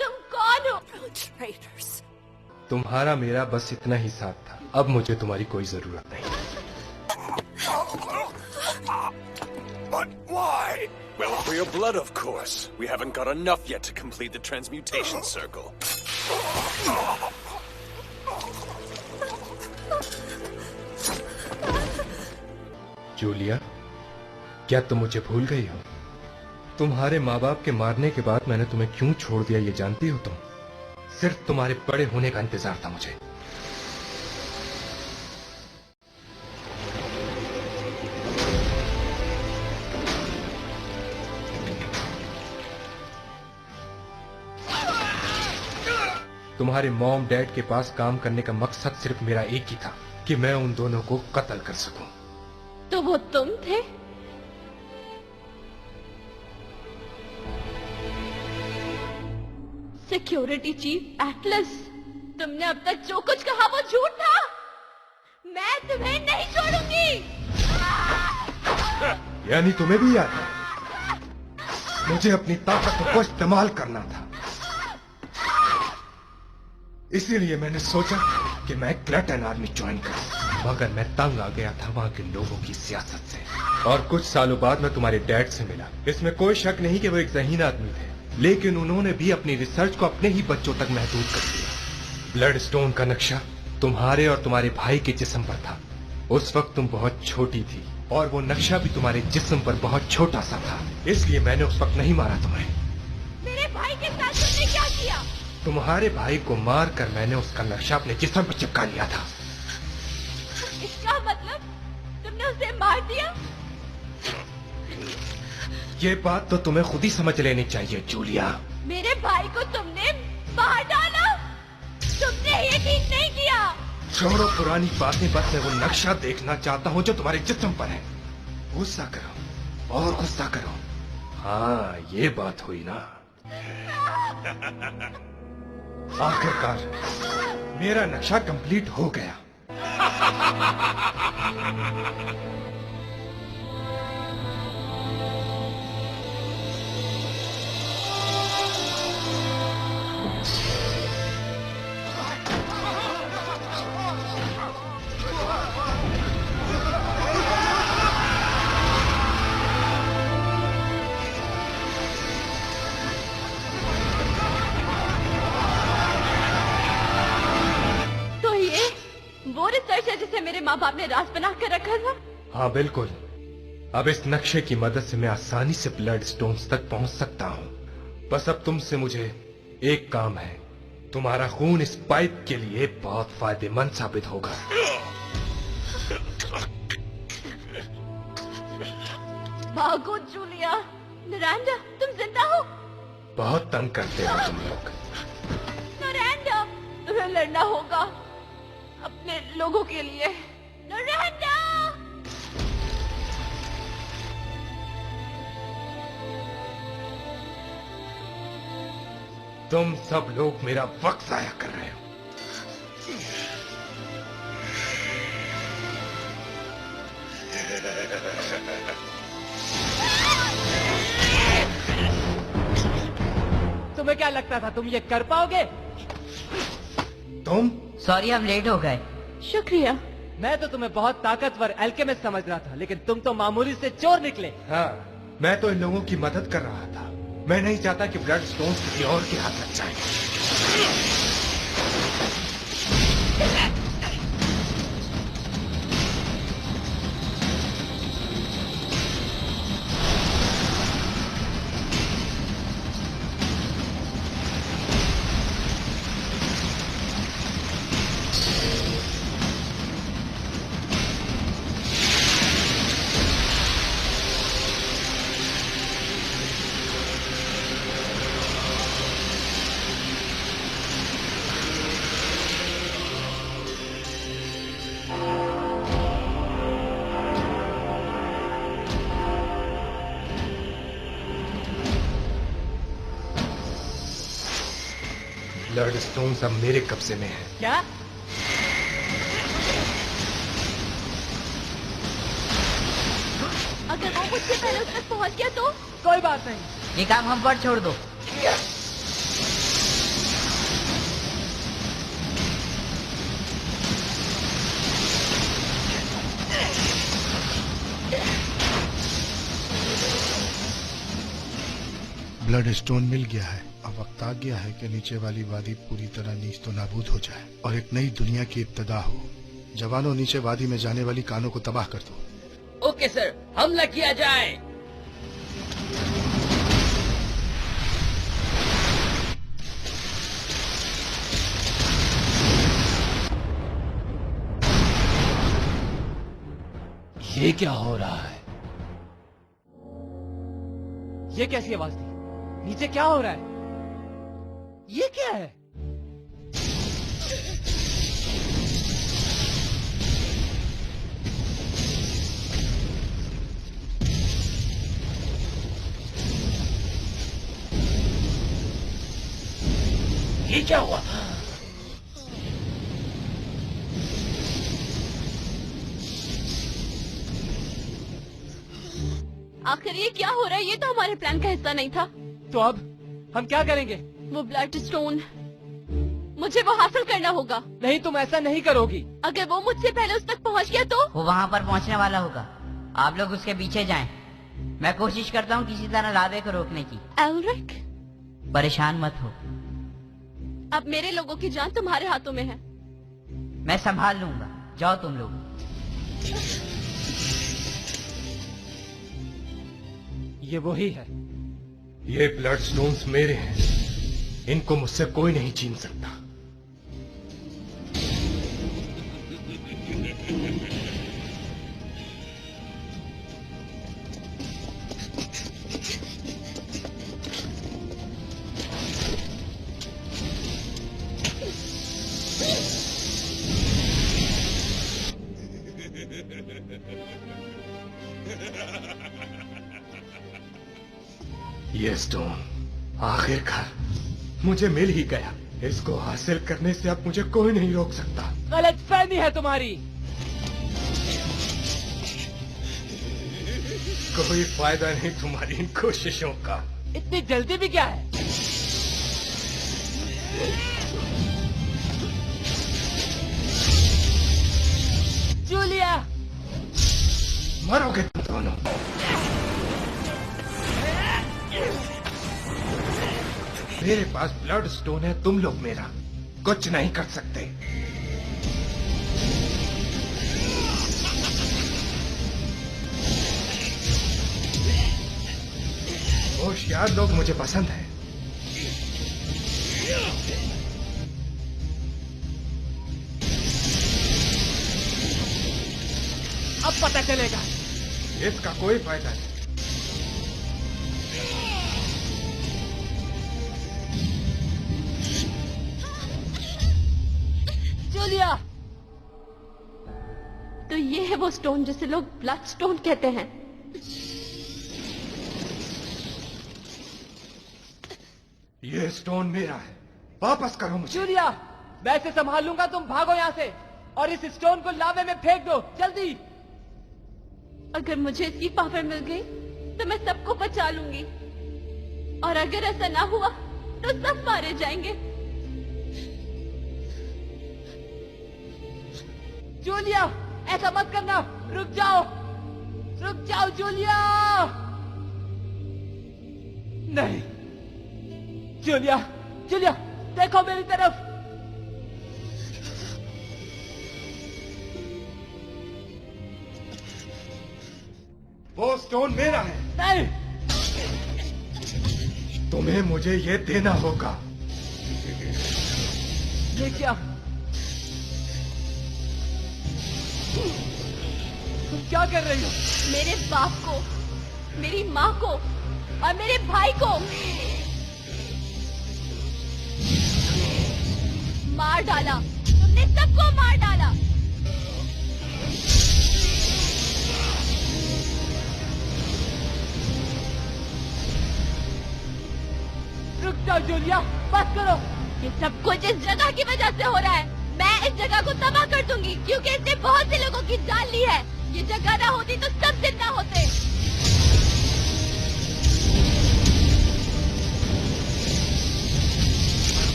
तुम कौन हो? तुम्हारा मेरा बस इतना ही साथ था, अब मुझे तुम्हारी कोई जरूरत नहीं। But why? Well, for your blood, of course. We haven't got enough yet to complete the transmutation circle. Julia, क्या तुम मुझे भूल गई हो? तुम्हारे माँ बाप के मारने के बाद मैंने तुम्हें क्यों छोड़ दिया ये जानती हो तुम? सिर्फ तुम्हारे बड़े होने का इंतजार था मुझे। तुम्हारे मॉम डैड के पास काम करने का मकसद सिर्फ मेरा एक ही था कि मैं उन दोनों को कत्ल कर सकूं। तो वो तुम थे? सिक्योरिटी चीफ एटलस, तुमने अब तक जो कुछ कहा वो झूठ था। मैं तुम्हें नहीं छोड़ूंगी। यानी तुम्हें भी याद है? मुझे अपनी ताकत को इस्तेमाल करना था, इसीलिए मैंने सोचा कि मैं क्लेटन आर्मी ज्वाइन करूं। मगर मैं तंग आ गया था वहां के लोगों की सियासत से। और कुछ सालों बाद मैं तुम्हारे डैड से मिला। इसमें कोई शक नहीं कि वो एक ज़हीन आदमी थे, लेकिन उन्होंने भी अपनी रिसर्च को अपने ही बच्चों तक महदूद कर दिया। ब्लड स्टोन का नक्शा तुम्हारे और तुम्हारे भाई के जिस्म पर था। उस वक्त तुम बहुत छोटी थी और वो नक्शा भी तुम्हारे जिस्म पर बहुत छोटा सा था, इसलिए मैंने उस वक्त नहीं मारा तुम्हें। मेरे भाई के साथ तुमने क्या किया? तुम्हारे भाई को मार कर मैंने उसका नक्शा अपने जिस्म पर चिपका लिया था। इसका मतलब तुमने उसे मार दिया? ये बात तो तुम्हें खुद ही समझ लेनी चाहिए जूलिया। मेरे भाई को तुमने मार डाला? तुमने ये ठीक नहीं किया। छोड़ो पुरानी बातें, बस मैं वो नक्शा देखना चाहता हूँ जो तुम्हारे जिस्म पर है। गुस्सा करो और गुस्सा करो। हाँ, ये बात हुई ना। आखिरकार मेरा नक्शा कंप्लीट हो गया। वो रिसर्च है जिसे मेरे माँ बाप ने राज बना कर रखा था? हाँ बिल्कुल। अब इस नक्शे की मदद से मैं आसानी से ब्लड स्टोन्स तक पहुंच सकता हूँ। बस अब तुमसे मुझे एक काम है। तुम्हारा खून इस पाइप के लिए बहुत फायदेमंद साबित होगा। भागो जूलिया। मिरांडा, तुम जिंदा हो? बहुत तंग करते हो तुम लोग। मिरांडा, तुम्हें लड़ना होगा। अपने लोगों के लिए। लोरेंडा! तुम सब लोग मेरा वक्त जाया कर रहे हो। तुम्हें क्या लगता था तुम ये कर पाओगे? तुम? सॉरी, हम लेट हो गए। शुक्रिया। मैं तो तुम्हें बहुत ताकतवर एल्केमिस्ट समझ रहा था, लेकिन तुम तो मामूली से चोर निकले। हाँ, मैं तो इन लोगों की मदद कर रहा था। मैं नहीं चाहता कि ब्लड स्टोन्स किसी और के हाथ लग जाएं। ब्लड स्टोन्स अब मेरे कब्जे में है। क्या? अगर वो मुझसे पहले उस तक पहुंच गया तो? कोई बात नहीं, ये काम हम पर छोड़ दो। ब्लड स्टोन मिल गया है। अब वक्त आ गया है कि नीचे वाली वादी पूरी तरह नीच तो नाबूद हो जाए और एक नई दुनिया की इब्तिदा हो। जवानों, नीचे वादी में जाने वाली कानों को तबाह कर दो। ओके सर, हमला किया जाए। ये क्या हो रहा है? ये कैसी आवाज थी? नीचे क्या हो रहा है? ये क्या है? ये क्या हुआ? आखिर ये क्या हो रहा है? ये तो हमारे प्लान का हिस्सा नहीं था। तो अब हम क्या करेंगे? वो ब्लड स्टोन, मुझे वो हासिल करना होगा। नहीं, तुम ऐसा नहीं करोगी। अगर वो मुझसे पहले उस तक पहुंच गया तो? वो वहाँ पर पहुँचने वाला होगा। आप लोग उसके पीछे जाएं। मैं कोशिश करता हूँ किसी तरह लावे को रोकने की। एल्रिक, परेशान मत हो, अब मेरे लोगों की जान तुम्हारे हाथों में है। मैं संभाल लूंगा। जाओ तुम लोग। ये वही है। ये ब्लड स्टोन्स मेरे हैं। इनको मुझसे कोई नहीं छीन सकता। ये स्टोन आखिरकार मुझे मिल ही गया। इसको हासिल करने से अब मुझे कोई नहीं रोक सकता। गलतफहमी है तुम्हारी। कोई फायदा नहीं तुम्हारी इन कोशिशों का। इतनी जल्दी भी क्या है? जूलिया, मरोगे तुम दोनों। मेरे पास ब्लड स्टोन है, तुम लोग मेरा कुछ नहीं कर सकते। होशियार लोग मुझे पसंद है। अब पता चलेगा। इसका कोई फायदा नहीं। जूलिया, ये है वो स्टोन जिसे लोग ब्लड स्टोन कहते हैं। ये स्टोन मेरा है, वापस करो मुझे। जूलिया, मैं इसे संभाल लूंगा, तुम भागो यहाँ से और इस स्टोन को लावे में फेंक दो, जल्दी। अगर मुझे इसकी पावर मिल गई तो मैं सबको बचा लूंगी, और अगर ऐसा ना हुआ तो सब मारे जाएंगे। जूलिया, ऐसा मत करना, रुक जाओ जूलिया। नहीं, जूलिया देखो मेरी तरफ। वो स्टोन मेरा है। नहीं, तुम्हें मुझे ये देना होगा। ये क्या? तुम क्या कर रही हो? मेरे बाप को, मेरी माँ को और मेरे भाई को मार डाला। तुमने सबको मार डाला। रुक जाओ जूलिया, बस करो। ये सब कुछ इस जगह की वजह से हो रहा है। मैं इस जगह को तबाह कर दूंगी क्योंकि इसने बहुत से लोगों की जान ली है। ये जगह ना होती तो सब जिंदा होते।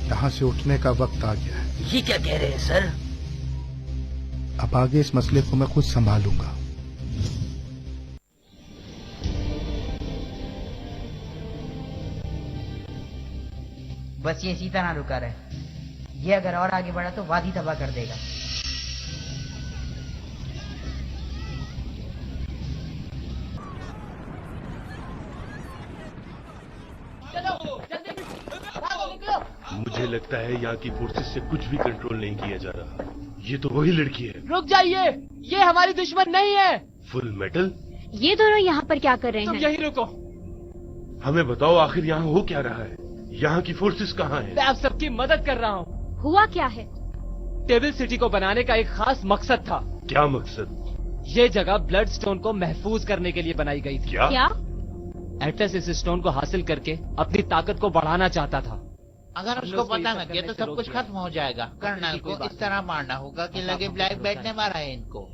यहाँ से उठने का वक्त आ गया है। ये क्या कह रहे हैं सर? अब आगे इस मसले को मैं खुद संभालूंगा। बस ये इसी तरह रुका रहे। ये अगर और आगे बढ़ा तो वादी तबाह कर देगा। मुझे लगता है यहाँ की फोर्सेस से कुछ भी कंट्रोल नहीं किया जा रहा। ये तो वही लड़की है। रुक जाइए, ये हमारी दुश्मन नहीं है। Full metal? ये दोनों यहाँ पर क्या कर रहे हैं? तुम यहीं रुको। हमें बताओ आखिर यहाँ हो क्या रहा है? यहाँ की फोर्सेस कहाँ हैं? मैं आप सबकी मदद कर रहा हूँ। हुआ क्या है? टेबल सिटी को बनाने का एक खास मकसद था। क्या मकसद? ये जगह ब्लड स्टोन को महफूज करने के लिए बनाई गई थी। क्या? एटलस इस स्टोन को हासिल करके अपनी ताकत को बढ़ाना चाहता था। अगर उसको पता न किया तो सब कुछ खत्म हो जाएगा। कर्नल को इस तरह मारना होगा कि लगे ब्लैक बैट ने मारा है इनको।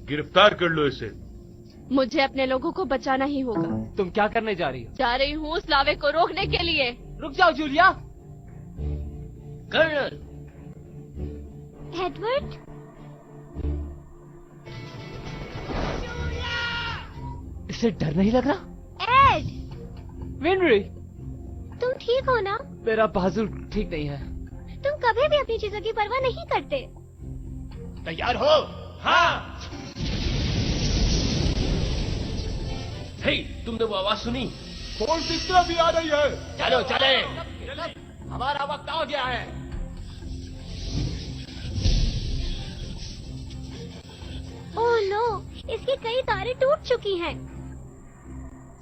गिरफ्तार कर लो इसे। मुझे अपने लोगों को बचाना ही होगा। तुम क्या करने जा रही हो? जा रही हूँ उस लावे को रोकने के लिए। रुक जाओ जूलिया। कर्नल। एडवर्ड? इसे डर नहीं लग रहा? एड! विनरी, तुम ठीक हो ना? मेरा बाजू ठीक नहीं है। तुम कभी भी अपनी चीजों की परवाह नहीं करते। तैयार हो? हाँ। हे, तुमने वो आवाज सुनी? कौन सी तरफ भी आ रही है? चलो चले। हमारा वक्त आ गया है। ओह नो, इसकी कई तारें टूट चुकी हैं।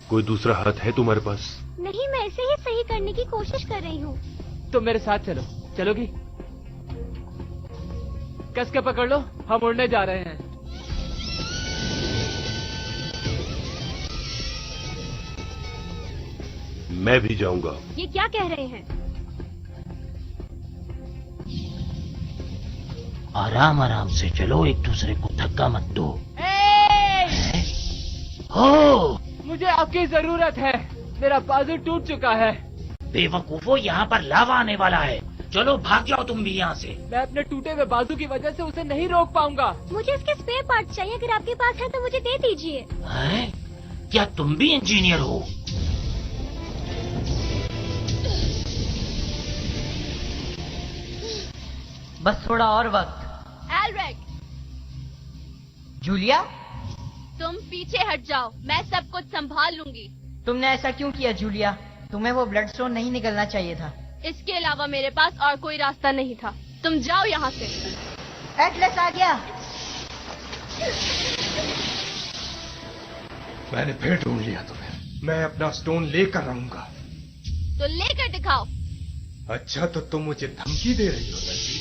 कोई दूसरा हाथ है तुम्हारे पास? नहीं, मैं इसे ही सही करने की कोशिश कर रही हूँ। तुम मेरे साथ चलो। चलोगी? कस के पकड़ लो, हम उड़ने जा रहे हैं। मैं भी जाऊंगा। ये क्या कह रहे हैं? आराम आराम से चलो, एक दूसरे को धक्का मत दो। हो, मुझे आपकी जरूरत है। मेरा बाजू टूट चुका है। बेवकूफो, यहाँ पर लावा आने वाला है। चलो भाग जाओ तुम भी यहाँ से। मैं अपने टूटे हुए बाजू की वजह से उसे नहीं रोक पाऊंगा। मुझे इसके स्पेयर पार्ट चाहिए। अगर आपके पास है तो मुझे दे दीजिए। क्या तुम भी इंजीनियर हो? बस थोड़ा और वक्त। एल्रिक! जूलिया, तुम पीछे हट जाओ, मैं सब कुछ संभाल लूंगी। तुमने ऐसा क्यों किया जूलिया? तुम्हें वो ब्लड स्टोन नहीं निकलना चाहिए था। इसके अलावा मेरे पास और कोई रास्ता नहीं था। तुम जाओ यहाँ से। एटलस आ गया। मैंने फिर ढूंढ लिया तुम्हें। मैं अपना स्टोन लेकर रहूंगा। तो लेकर दिखाओ। अच्छा, तो तुम मुझे धमकी दे रही हो लड़की?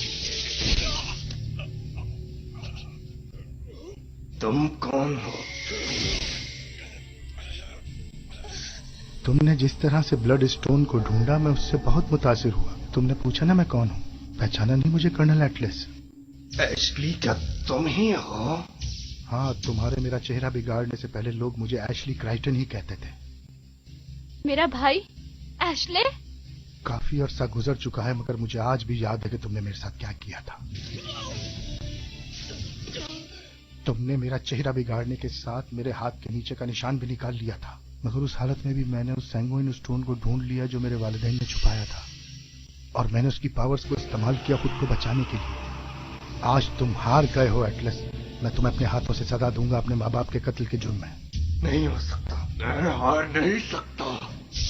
तुम कौन हो? तुमने जिस तरह से ब्लड स्टोन को ढूंढा, मैं उससे बहुत मुतासिर हुआ। तुमने पूछा ना मैं कौन हूँ, पहचाना नहीं मुझे कर्नल एटलस? एशली, क्या तुम ही हो? हाँ, तुम्हारे मेरा चेहरा बिगाड़ने से पहले लोग मुझे एशली क्राइटन ही कहते थे। मेरा भाई एशले? काफी अरसा गुजर चुका है, मगर मुझे आज भी याद है कि तुमने मेरे साथ क्या किया था। तुमने मेरा चेहरा बिगाड़ने के साथ मेरे हाथ के नीचे का निशान भी निकाल लिया था, मगर उस हालत में भी मैंने उस सैंगुइन स्टोन को ढूंढ लिया जो मेरे वालिदैन ने छुपाया था, और मैंने उसकी पावर्स को इस्तेमाल किया खुद को बचाने के लिए। आज तुम हार गए हो एटलस। मैं तुम्हें अपने हाथों से सजा दूंगा अपने माँ बाप के कत्ल के जुर्म में। नहीं हो सकता, मैं हार नहीं सकता।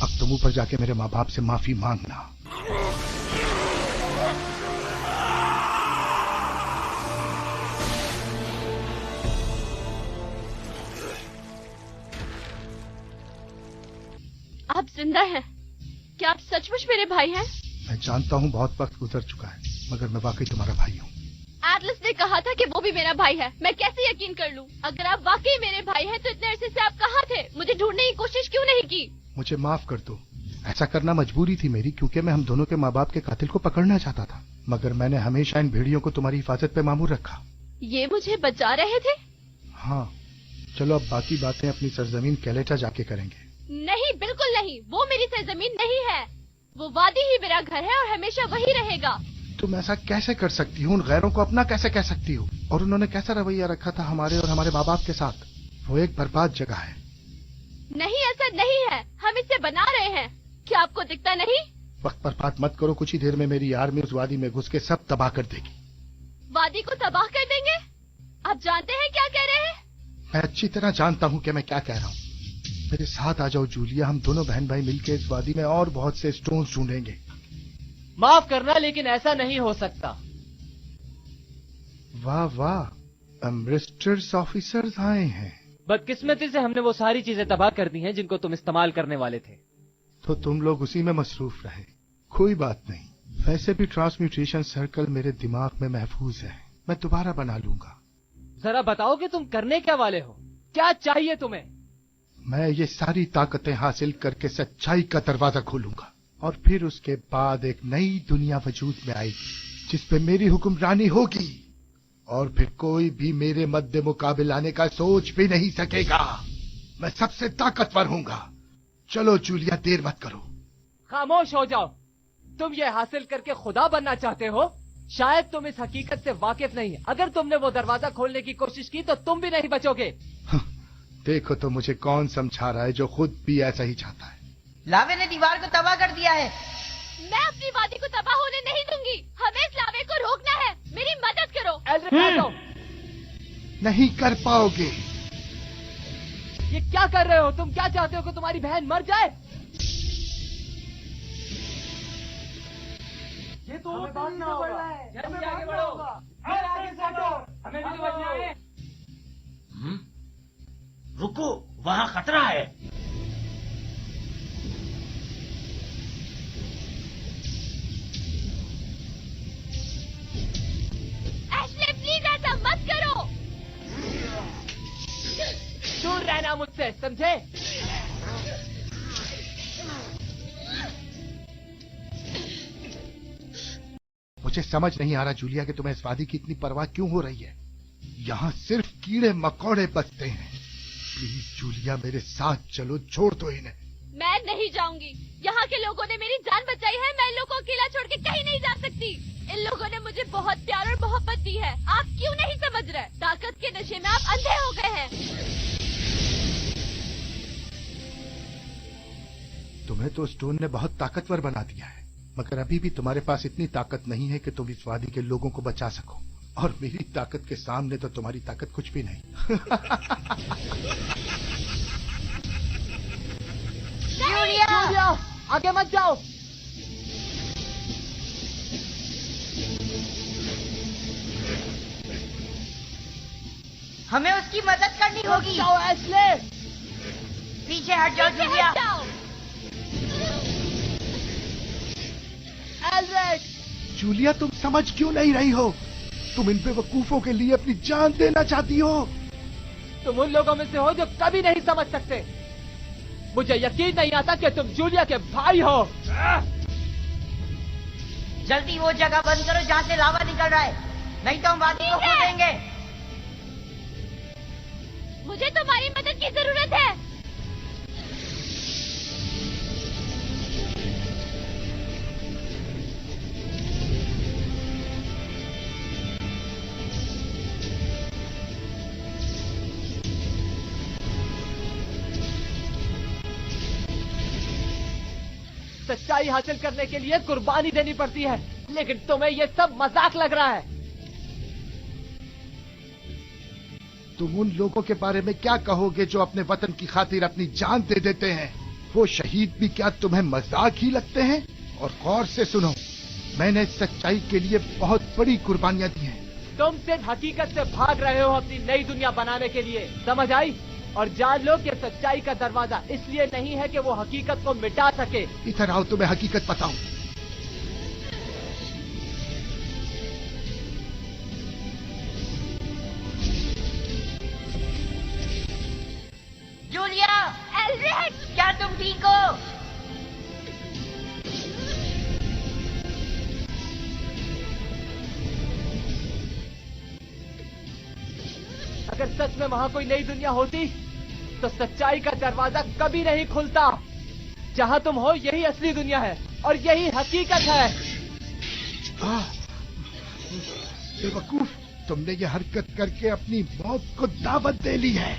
अब तुम ऊपर जाके मेरे माँ बाप से माफी मांगना। आप जिंदा हैं? क्या आप सचमुच मेरे भाई हैं? मैं जानता हूँ बहुत वक्त गुजर चुका है, मगर मैं वाकई तुम्हारा भाई हूँ। एटलस ने कहा था कि वो भी मेरा भाई है। मैं कैसे यकीन कर लूं? अगर आप वाकई मेरे भाई हैं तो इतने अरसे से आप कहाँ थे? मुझे ढूंढने की कोशिश क्यों नहीं की? मुझे माफ कर दो। ऐसा करना मजबूरी थी मेरी, क्योंकि मैं हम दोनों के माँ बाप के कातिल को पकड़ना चाहता था, मगर मैंने हमेशा इन भेड़ियों को तुम्हारी हिफाजत पे मामूर रखा। ये मुझे बचा रहे थे? हाँ, चलो अब बाकी बातें अपनी सरजमीन कैलेटा जाके करेंगे। नहीं, बिल्कुल नहीं। वो मेरी सरजमीन नहीं है। वो वादी ही मेरा घर है और हमेशा वही रहेगा। तुम ऐसा कैसे कर सकती हो? उन गैरों को अपना कैसे कह सकती हो? और उन्होंने कैसा रवैया रखा था हमारे और हमारे माँ बाप के साथ? वो एक बर्बाद जगह है। नहीं, ऐसा नहीं है। हम इसे बना रहे हैं। क्या आपको दिखता नहीं? वक्त बर्बाद मत करो। कुछ ही देर में मेरी आर्मी उस वादी में घुस के सब तबाह कर देगी। वादी को तबाह कर देंगे? आप जानते हैं क्या कह रहे हैं? मैं अच्छी तरह जानता हूँ कि मैं क्या कह रहा हूँ। मेरे साथ आ जाओ जूलिया, हम दोनों बहन भाई मिलकर इस वादी में और बहुत से स्टोन्स ढूंढेंगे। माफ करना, लेकिन ऐसा नहीं हो सकता। वाह वाह, अमरिस्टर्स ऑफिसर्स आए हैं। बदकिस्मती से हमने वो सारी चीजें तबाह कर दी हैं जिनको तुम इस्तेमाल करने वाले थे। तो तुम लोग उसी में मसरूफ रहे। कोई बात नहीं, वैसे भी ट्रांसम्यूटेशन सर्कल मेरे दिमाग में महफूज है, मैं दोबारा बना लूंगा। जरा बताओ कि तुम करने क्या वाले हो? क्या चाहिए तुम्हें? मैं ये सारी ताकतें हासिल करके सच्चाई का दरवाजा खोलूंगा, और फिर उसके बाद एक नई दुनिया वजूद में आएगी जिसपे मेरी हुक्मरानी होगी, और फिर कोई भी मेरे मद्दे मुकाबिल आने का सोच भी नहीं सकेगा। मैं सबसे ताकतवर हूंगा। चलो जूलिया, देर मत करो। खामोश हो जाओ। तुम ये हासिल करके खुदा बनना चाहते हो? शायद तुम इस हकीकत से वाकिफ नहीं है। अगर तुमने वो दरवाजा खोलने की कोशिश की तो तुम भी नहीं बचोगे। देखो तो मुझे कौन समझा रहा है जो खुद भी ऐसा ही चाहता है। लावे ने दीवार को तबाह कर दिया है। मैं अपनी वादी को तबाह होने नहीं दूंगी। हमें इस लावे को रोकना है। मेरी मदद करो। नहीं कर पाओगे। ये क्या कर रहे हो? तुम क्या चाहते हो कि तुम्हारी बहन मर जाए? ये तो आगे बढ़ो। आगे से हटो। हमें भी तो बचना है। रुको, वहाँ खतरा है। एशले, प्लीज ऐसा मत करो। दूर रहना मुझसे, समझे? मुझे समझ नहीं आ रहा जूलिया कि तुम्हें इस वादी की इतनी परवाह क्यों हो रही है। यहाँ सिर्फ कीड़े मकोड़े बसते हैं। प्लीज जूलिया, मेरे साथ चलो, छोड़ दो इन्हें। मैं नहीं जाऊंगी। यहाँ के लोगों ने मेरी जान बचाई है। मैं इन लोगों को अकेला छोड़ के कहीं नहीं जा सकती। इन लोगों ने मुझे बहुत प्यार और मोहब्बत दी है। आप क्यों नहीं समझ रहे? ताकत के नशे में आप अंधे हो गए हैं। तुम्हें तो स्टोन ने बहुत ताकतवर बना दिया है, मगर अभी भी तुम्हारे पास इतनी ताकत नहीं है कि तुम इस वादी के लोगों को बचा सको, और मेरी ताकत के सामने तो तुम्हारी ताकत कुछ भी नहीं। जूलिया, आगे मत जाओ। हमें उसकी मदद करनी होगी। जाओ एशले। पीछे हट जाओ जूलिया। जूलिया, तुम समझ क्यों नहीं रही हो? तुम इन बेवकूफों के लिए अपनी जान देना चाहती हो। तुम उन लोगों में से हो जो कभी नहीं समझ सकते। मुझे यकीन नहीं आता कि तुम जूलिया के भाई हो। जल्दी वो जगह बंद करो जहाँ से लावा निकल रहा है, नहीं तो हम वादी को खो देंगे। मुझे तुम्हारी मदद की जरूरत है। सच्चाई हासिल करने के लिए कुर्बानी देनी पड़ती है, लेकिन तुम्हें ये सब मजाक लग रहा है। तुम उन लोगों के बारे में क्या कहोगे जो अपने वतन की खातिर अपनी जान दे देते हैं? वो शहीद भी क्या तुम्हें मजाक ही लगते हैं? और गौर से सुनो, मैंने सच्चाई के लिए बहुत बड़ी कुर्बानियां दी हैं। तुम सिर्फ हकीकत से भाग रहे हो अपनी नई दुनिया बनाने के लिए, समझ आई? और जान लो कि सच्चाई का दरवाजा इसलिए नहीं है कि वो हकीकत को मिटा सके। इधर आओ, तुम्हें हकीकत बताऊं। जूलिया, एल्ड्रिड, क्या तुम ठीक हो? अगर सच में वहाँ कोई नई दुनिया होती तो सच्चाई का दरवाजा कभी नहीं खुलता। जहाँ तुम हो यही असली दुनिया है और यही हकीकत है। बेवकूफ, तुमने ये हरकत करके अपनी मौत को दावत दे ली है।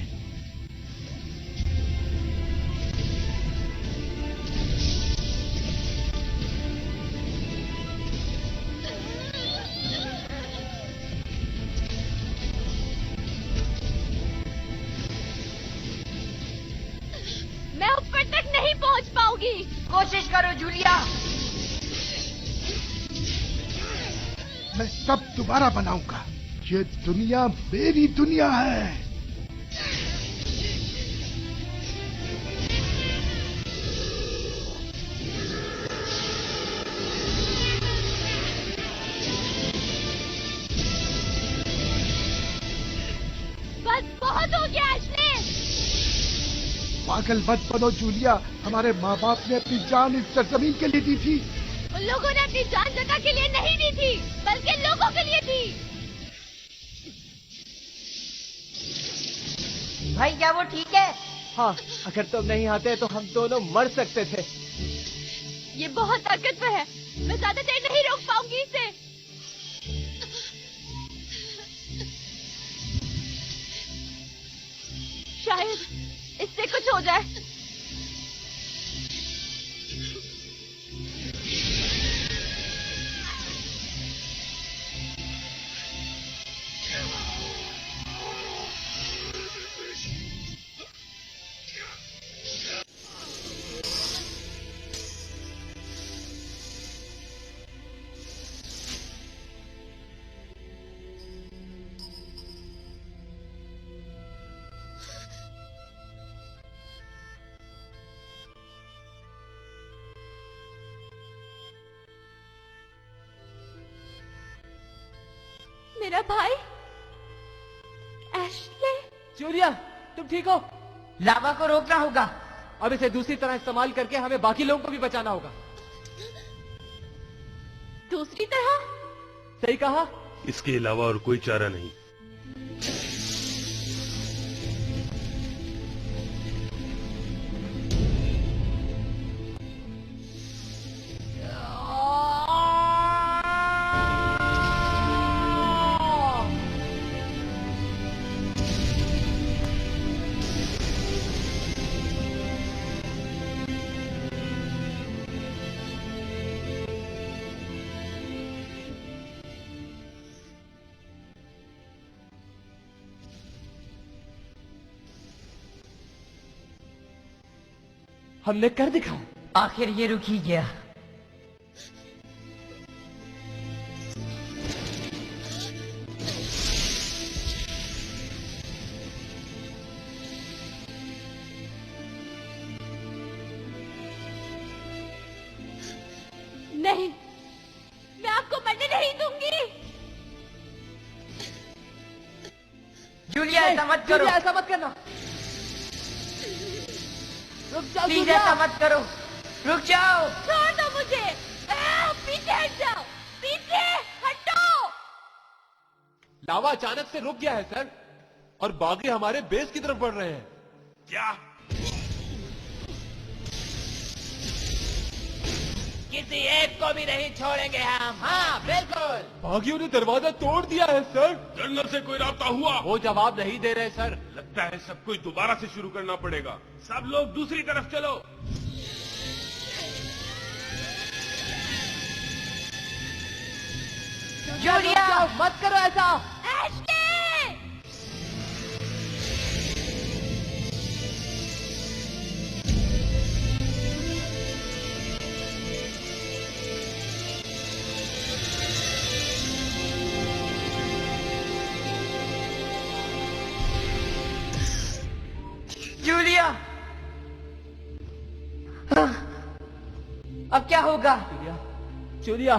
मैं ऊपर तक नहीं पहुंच पाऊंगी। कोशिश करो जूलिया। मैं सब दोबारा बनाऊंगा। ये दुनिया मेरी दुनिया है। बस बहुत हो गया एशले। पागल मत बनो जूलिया, हमारे माँ बाप ने अपनी जान इस सरजमीन के लिए दी थी। उन लोगों ने अपनी जान जनता के लिए नहीं दी थी, बल्कि लोगों के लिए थी। भाई क्या वो ठीक है? हाँ, अगर तुम नहीं आते तो हम दोनों मर सकते थे। ये बहुत ताकतवर है, मैं ज्यादा देर नहीं रोक पाऊंगी इसे। शायद इससे कुछ हो जाए। मेरा भाई एशले। जूलिया, तुम ठीक हो? लावा को रोकना होगा। अब इसे दूसरी तरह इस्तेमाल करके हमें बाकी लोगों को भी बचाना होगा। दूसरी तरह? सही कहा। इसके अलावा और कोई चारा नहीं। हमने कर दिखाया। आखिर ये रुक ही गया। जूलिया ऐसा मत करो। जूलिया ऐसा मत करना। रुक जाओ प्लीज जूलिया। ऐसा मत करो, रुक जाओ। छोड़ दो मुझे। पीछे हट जाओ, पीछे हटो। लावा अचानक से रुक गया है सर, और बागी हमारे बेस की तरफ बढ़ रहे हैं। क्या? किसी एक को भी नहीं छोड़ेंगे हम। हाँ बिल्कुल। बागियों ने दरवाजा तोड़ दिया है सर। जंगल से कोई रास्ता हुआ? वो जवाब नहीं दे रहे सर। लगता है सब कुछ दोबारा से शुरू करना पड़ेगा। सब लोग दूसरी तरफ चलो। जूलिया मत करो ऐसा। जूलिया, अब क्या होगा? जूलिया,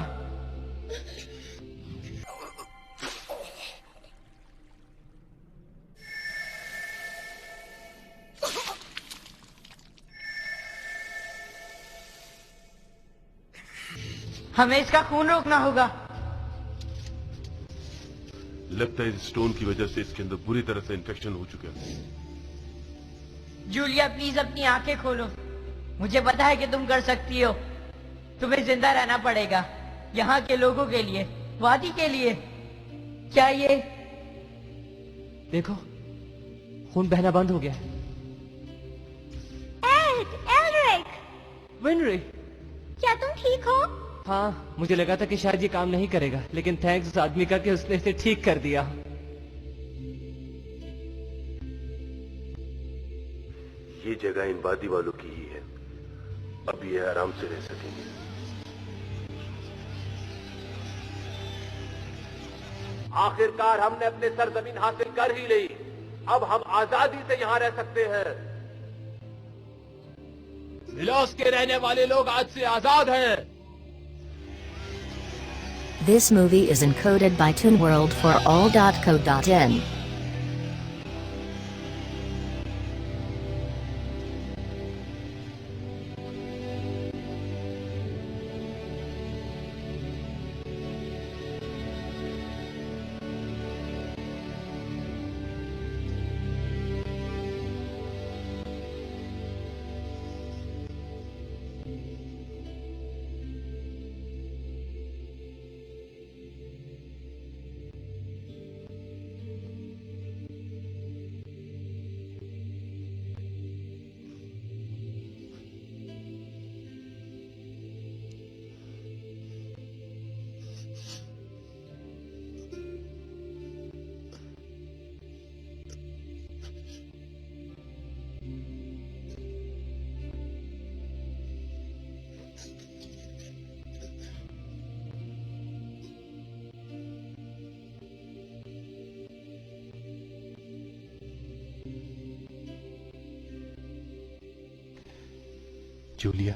हमें इसका खून रोकना होगा। लगता है इस स्टोन की वजह से इसके अंदर बुरी तरह से इन्फेक्शन हो चुका है। जूलिया प्लीज अपनी आंखें खोलो। मुझे पता है कि तुम कर सकती हो। तुम्हें जिंदा रहना पड़ेगा, यहाँ के लोगों के लिए, वादी के लिए। क्या ये देखो, खून बहना बंद हो गया है। एल्रिक, विनरी, क्या तुम ठीक हो? हाँ, मुझे लगा था कि शायद ये काम नहीं करेगा, लेकिन थैंक्स उस आदमी का कि उसने इसे ठीक कर दिया। ये जगह इन वादी वालों की ही है। अब ये आराम से रह सकेंगे। आखिरकार हमने अपने सरजमीन हासिल कर ही ली। अब हम आजादी से यहाँ रह सकते हैं। मिलोस के रहने वाले लोग आज से आजाद हैं। This movie is encoded by toonworld4all.co.in. Julia,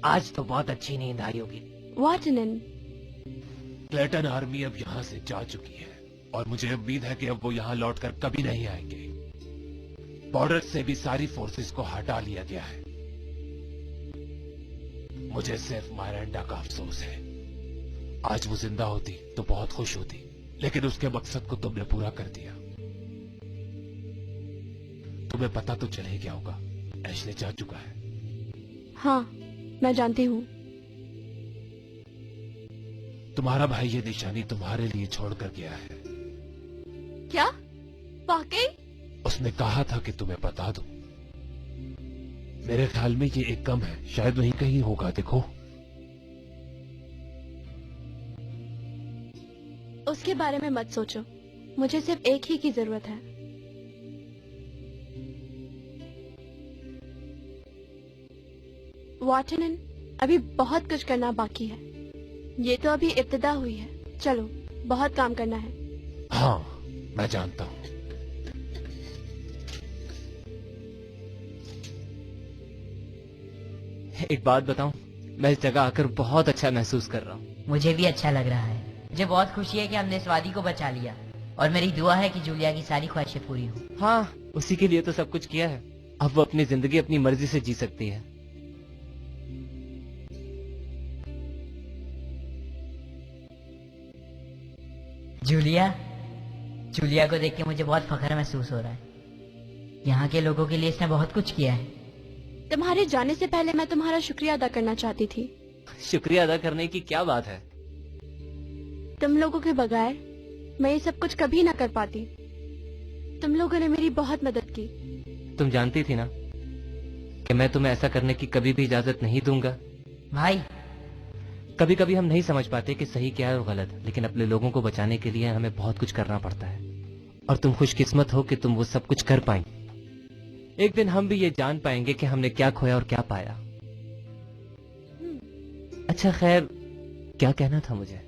आज तो बहुत अच्छी नींद आई होगी। वाटनन, क्लेटन आर्मी अब यहाँ से जा चुकी है और मुझे उम्मीद है कि अब वो यहाँ लौटकर कभी नहीं आएंगे। बॉर्डर से भी सारी फोर्सेस को हटा लिया गया है। मुझे सिर्फ मायरेंडा का अफसोस है। आज वो जिंदा होती तो बहुत खुश होती, लेकिन उसके मकसद को तुमने पूरा कर दिया। तुम्हें पता तो चल ही गया होगा, एशले जा चुका है। हाँ, मैं जानती हूँ। तुम्हारा भाई ये निशानी तुम्हारे लिए छोड़कर गया है। क्या? वाकई? उस उसने कहा था कि तुम्हें बता दूं। मेरे ख्याल में ये एक कम है, शायद वहीं कहीं होगा। देखो। उसके बारे में मत सोचो, मुझे सिर्फ एक ही की जरूरत है। वाटरन, अभी बहुत कुछ करना बाकी है। ये तो अभी इब्तिदा हुई है। चलो, बहुत काम करना है। हाँ, मैं जानता हूँ। एक बात बताऊं, मैं इस जगह आकर बहुत अच्छा महसूस कर रहा हूँ। मुझे भी अच्छा लग रहा है। मुझे बहुत खुशी है कि हमने इस वादी को बचा लिया, और मेरी दुआ है कि जूलिया की सारी ख्वाहिशें पूरी हो। हाँ, उसी के लिए तो सब कुछ किया है। अब वो अपनी जिंदगी अपनी मर्जी से जी सकती है। जूलिया को देख के मुझे बहुत फख्र महसूस हो रहा है। यहाँ के लोगों के लिए इसने बहुत कुछ किया है। तुम्हारे जाने से पहले मैं तुम्हारा शुक्रिया अदा करना चाहती थी। शुक्रिया अदा करने की क्या बात है? तुम लोगों के बगैर मैं ये सब कुछ कभी ना कर पाती। तुम लोगों ने मेरी बहुत मदद की। तुम जानती थी ना कि मैं तुम्हें ऐसा करने की कभी भी इजाजत नहीं दूंगा। भाई, कभी कभी हम नहीं समझ पाते कि सही क्या है और गलत, लेकिन अपने लोगों को बचाने के लिए हमें बहुत कुछ करना पड़ता है। और तुम खुशकिस्मत हो कि तुम वो सब कुछ कर पाई। एक दिन हम भी ये जान पाएंगे कि हमने क्या खोया और क्या पाया। अच्छा, खैर, क्या कहना था मुझे?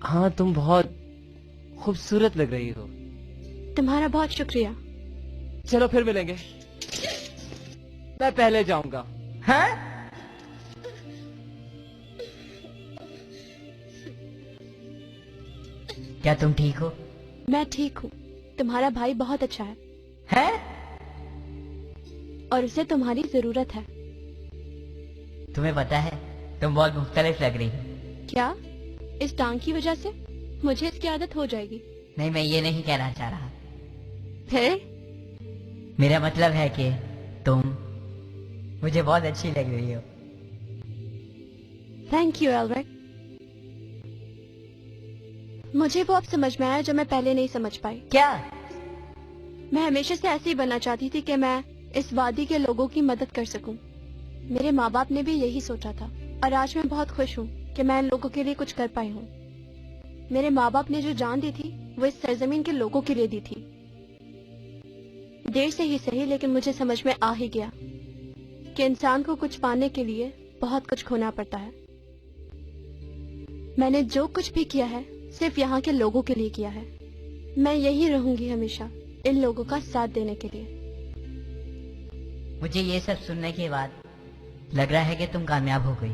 हाँ, तुम बहुत खूबसूरत लग रही हो। तुम्हारा बहुत शुक्रिया। चलो फिर मिलेंगे। मैं पहले जाऊंगा। हाँ? क्या तुम ठीक हो? मैं ठीक हूँ। तुम्हारा भाई बहुत अच्छा है। हैं? और उसे तुम्हारी जरूरत है। तुम्हें पता है, तुम बहुत मुख्तलिफ लग रही हो। क्या? इस टांग की वजह से? मुझे इसकी आदत हो जाएगी। नहीं, मैं ये नहीं कहना चाह रहा। फिर? मेरा मतलब है कि तुम मुझे बहुत अच्छी लग रही हो। Thank you Elric. मुझे वो अब समझ में आया जो मैं पहले नहीं समझ पाई। क्या? मैं हमेशा से ऐसे ही बनना चाहती थी कि मैं इस वादी के लोगों की मदद कर सकूं। मेरे माँ बाप ने भी यही सोचा था, और आज मैं बहुत खुश हूँ कि मैं इन लोगों के लिए कुछ कर पाई हूँ। मेरे माँ बाप ने जो जान दी थी वो इस सरजमीन के लोगों के लिए दी थी। देर से ही सही, लेकिन मुझे समझ में आ ही गया कि इंसान को कुछ पाने के लिए बहुत कुछ खोना पड़ता है। मैंने जो कुछ भी किया है सिर्फ यहाँ के लोगों के लिए किया है। मैं यही रहूंगी हमेशा इन लोगों का साथ देने के लिए। मुझे ये सब सुनने के बाद लग रहा है कि तुम कामयाब हो गई।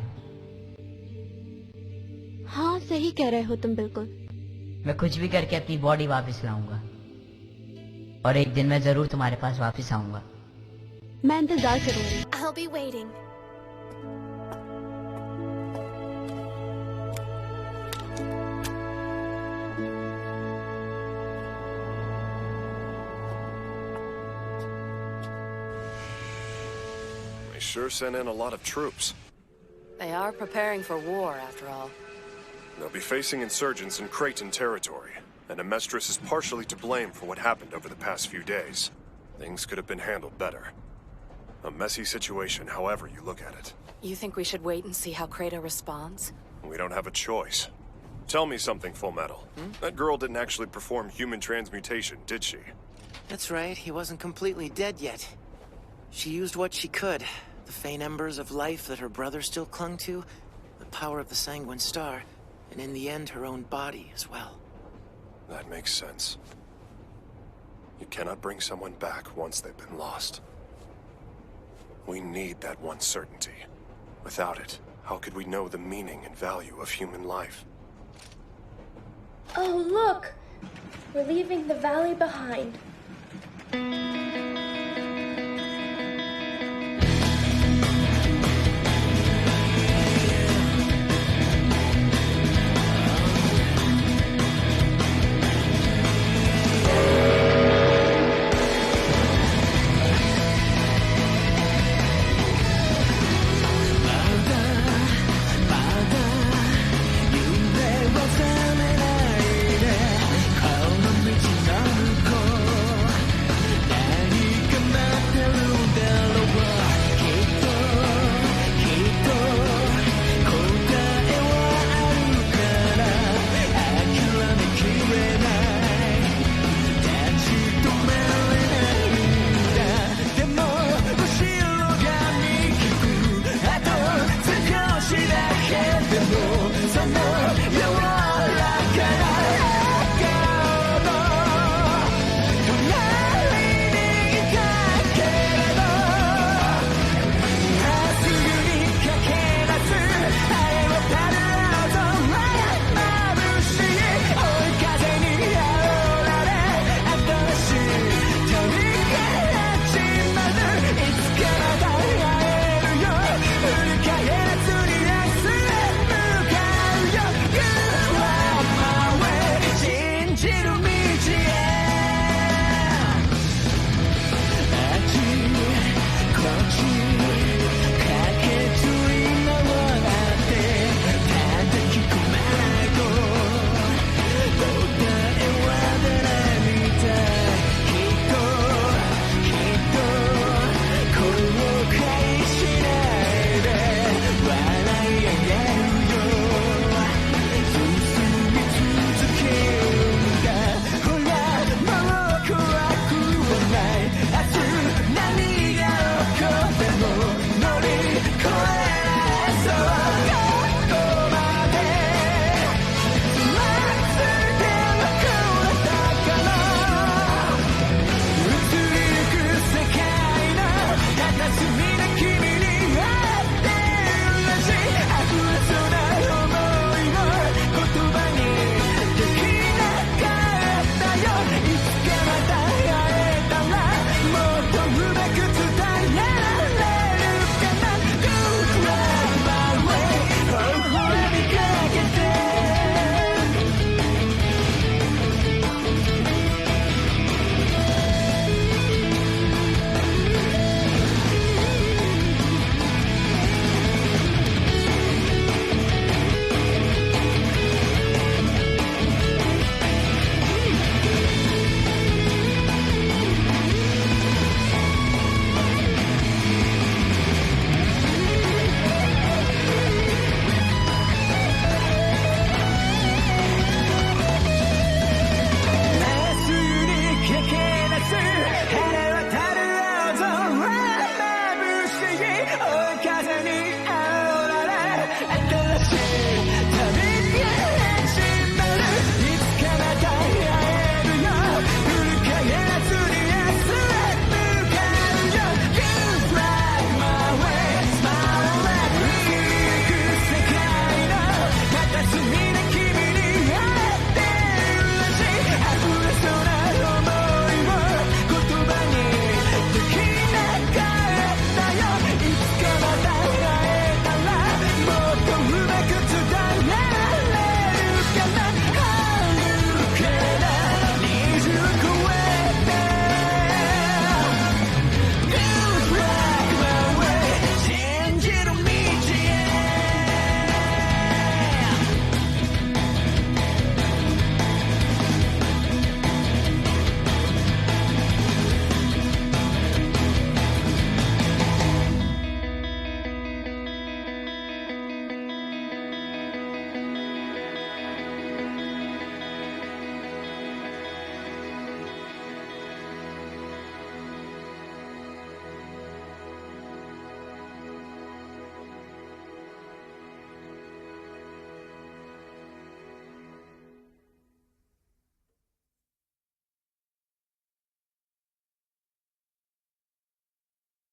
हाँ, सही कह रहे हो तुम बिल्कुल। मैं कुछ भी करके अपनी बॉडी वापस लाऊंगा, और एक दिन मैं जरूर तुम्हारे पास वापस आऊंगा। मैं इंतजार करूंगी। I'll be waiting. They sure sent in a lot of troops. They are preparing for war, after all. They'll be facing insurgents in Creighton territory, and Amestris is partially to blame for what happened over the past few days. Things could have been handled better. A messy situation, however you look at it. You think we should wait and see how Kratos responds? We don't have a choice. Tell me something, Full Metal. That girl didn't actually perform human transmutation, did she? That's right, he wasn't completely dead yet. She used what she could. The faint embers of life that her brother still clung to, the power of the Sanguine Star, and in the end her own body as well. That makes sense. You cannot bring someone back once they've been lost. We need that one certainty. Without it, how could we know the meaning and value of human life? Oh, look! We're leaving the valley behind.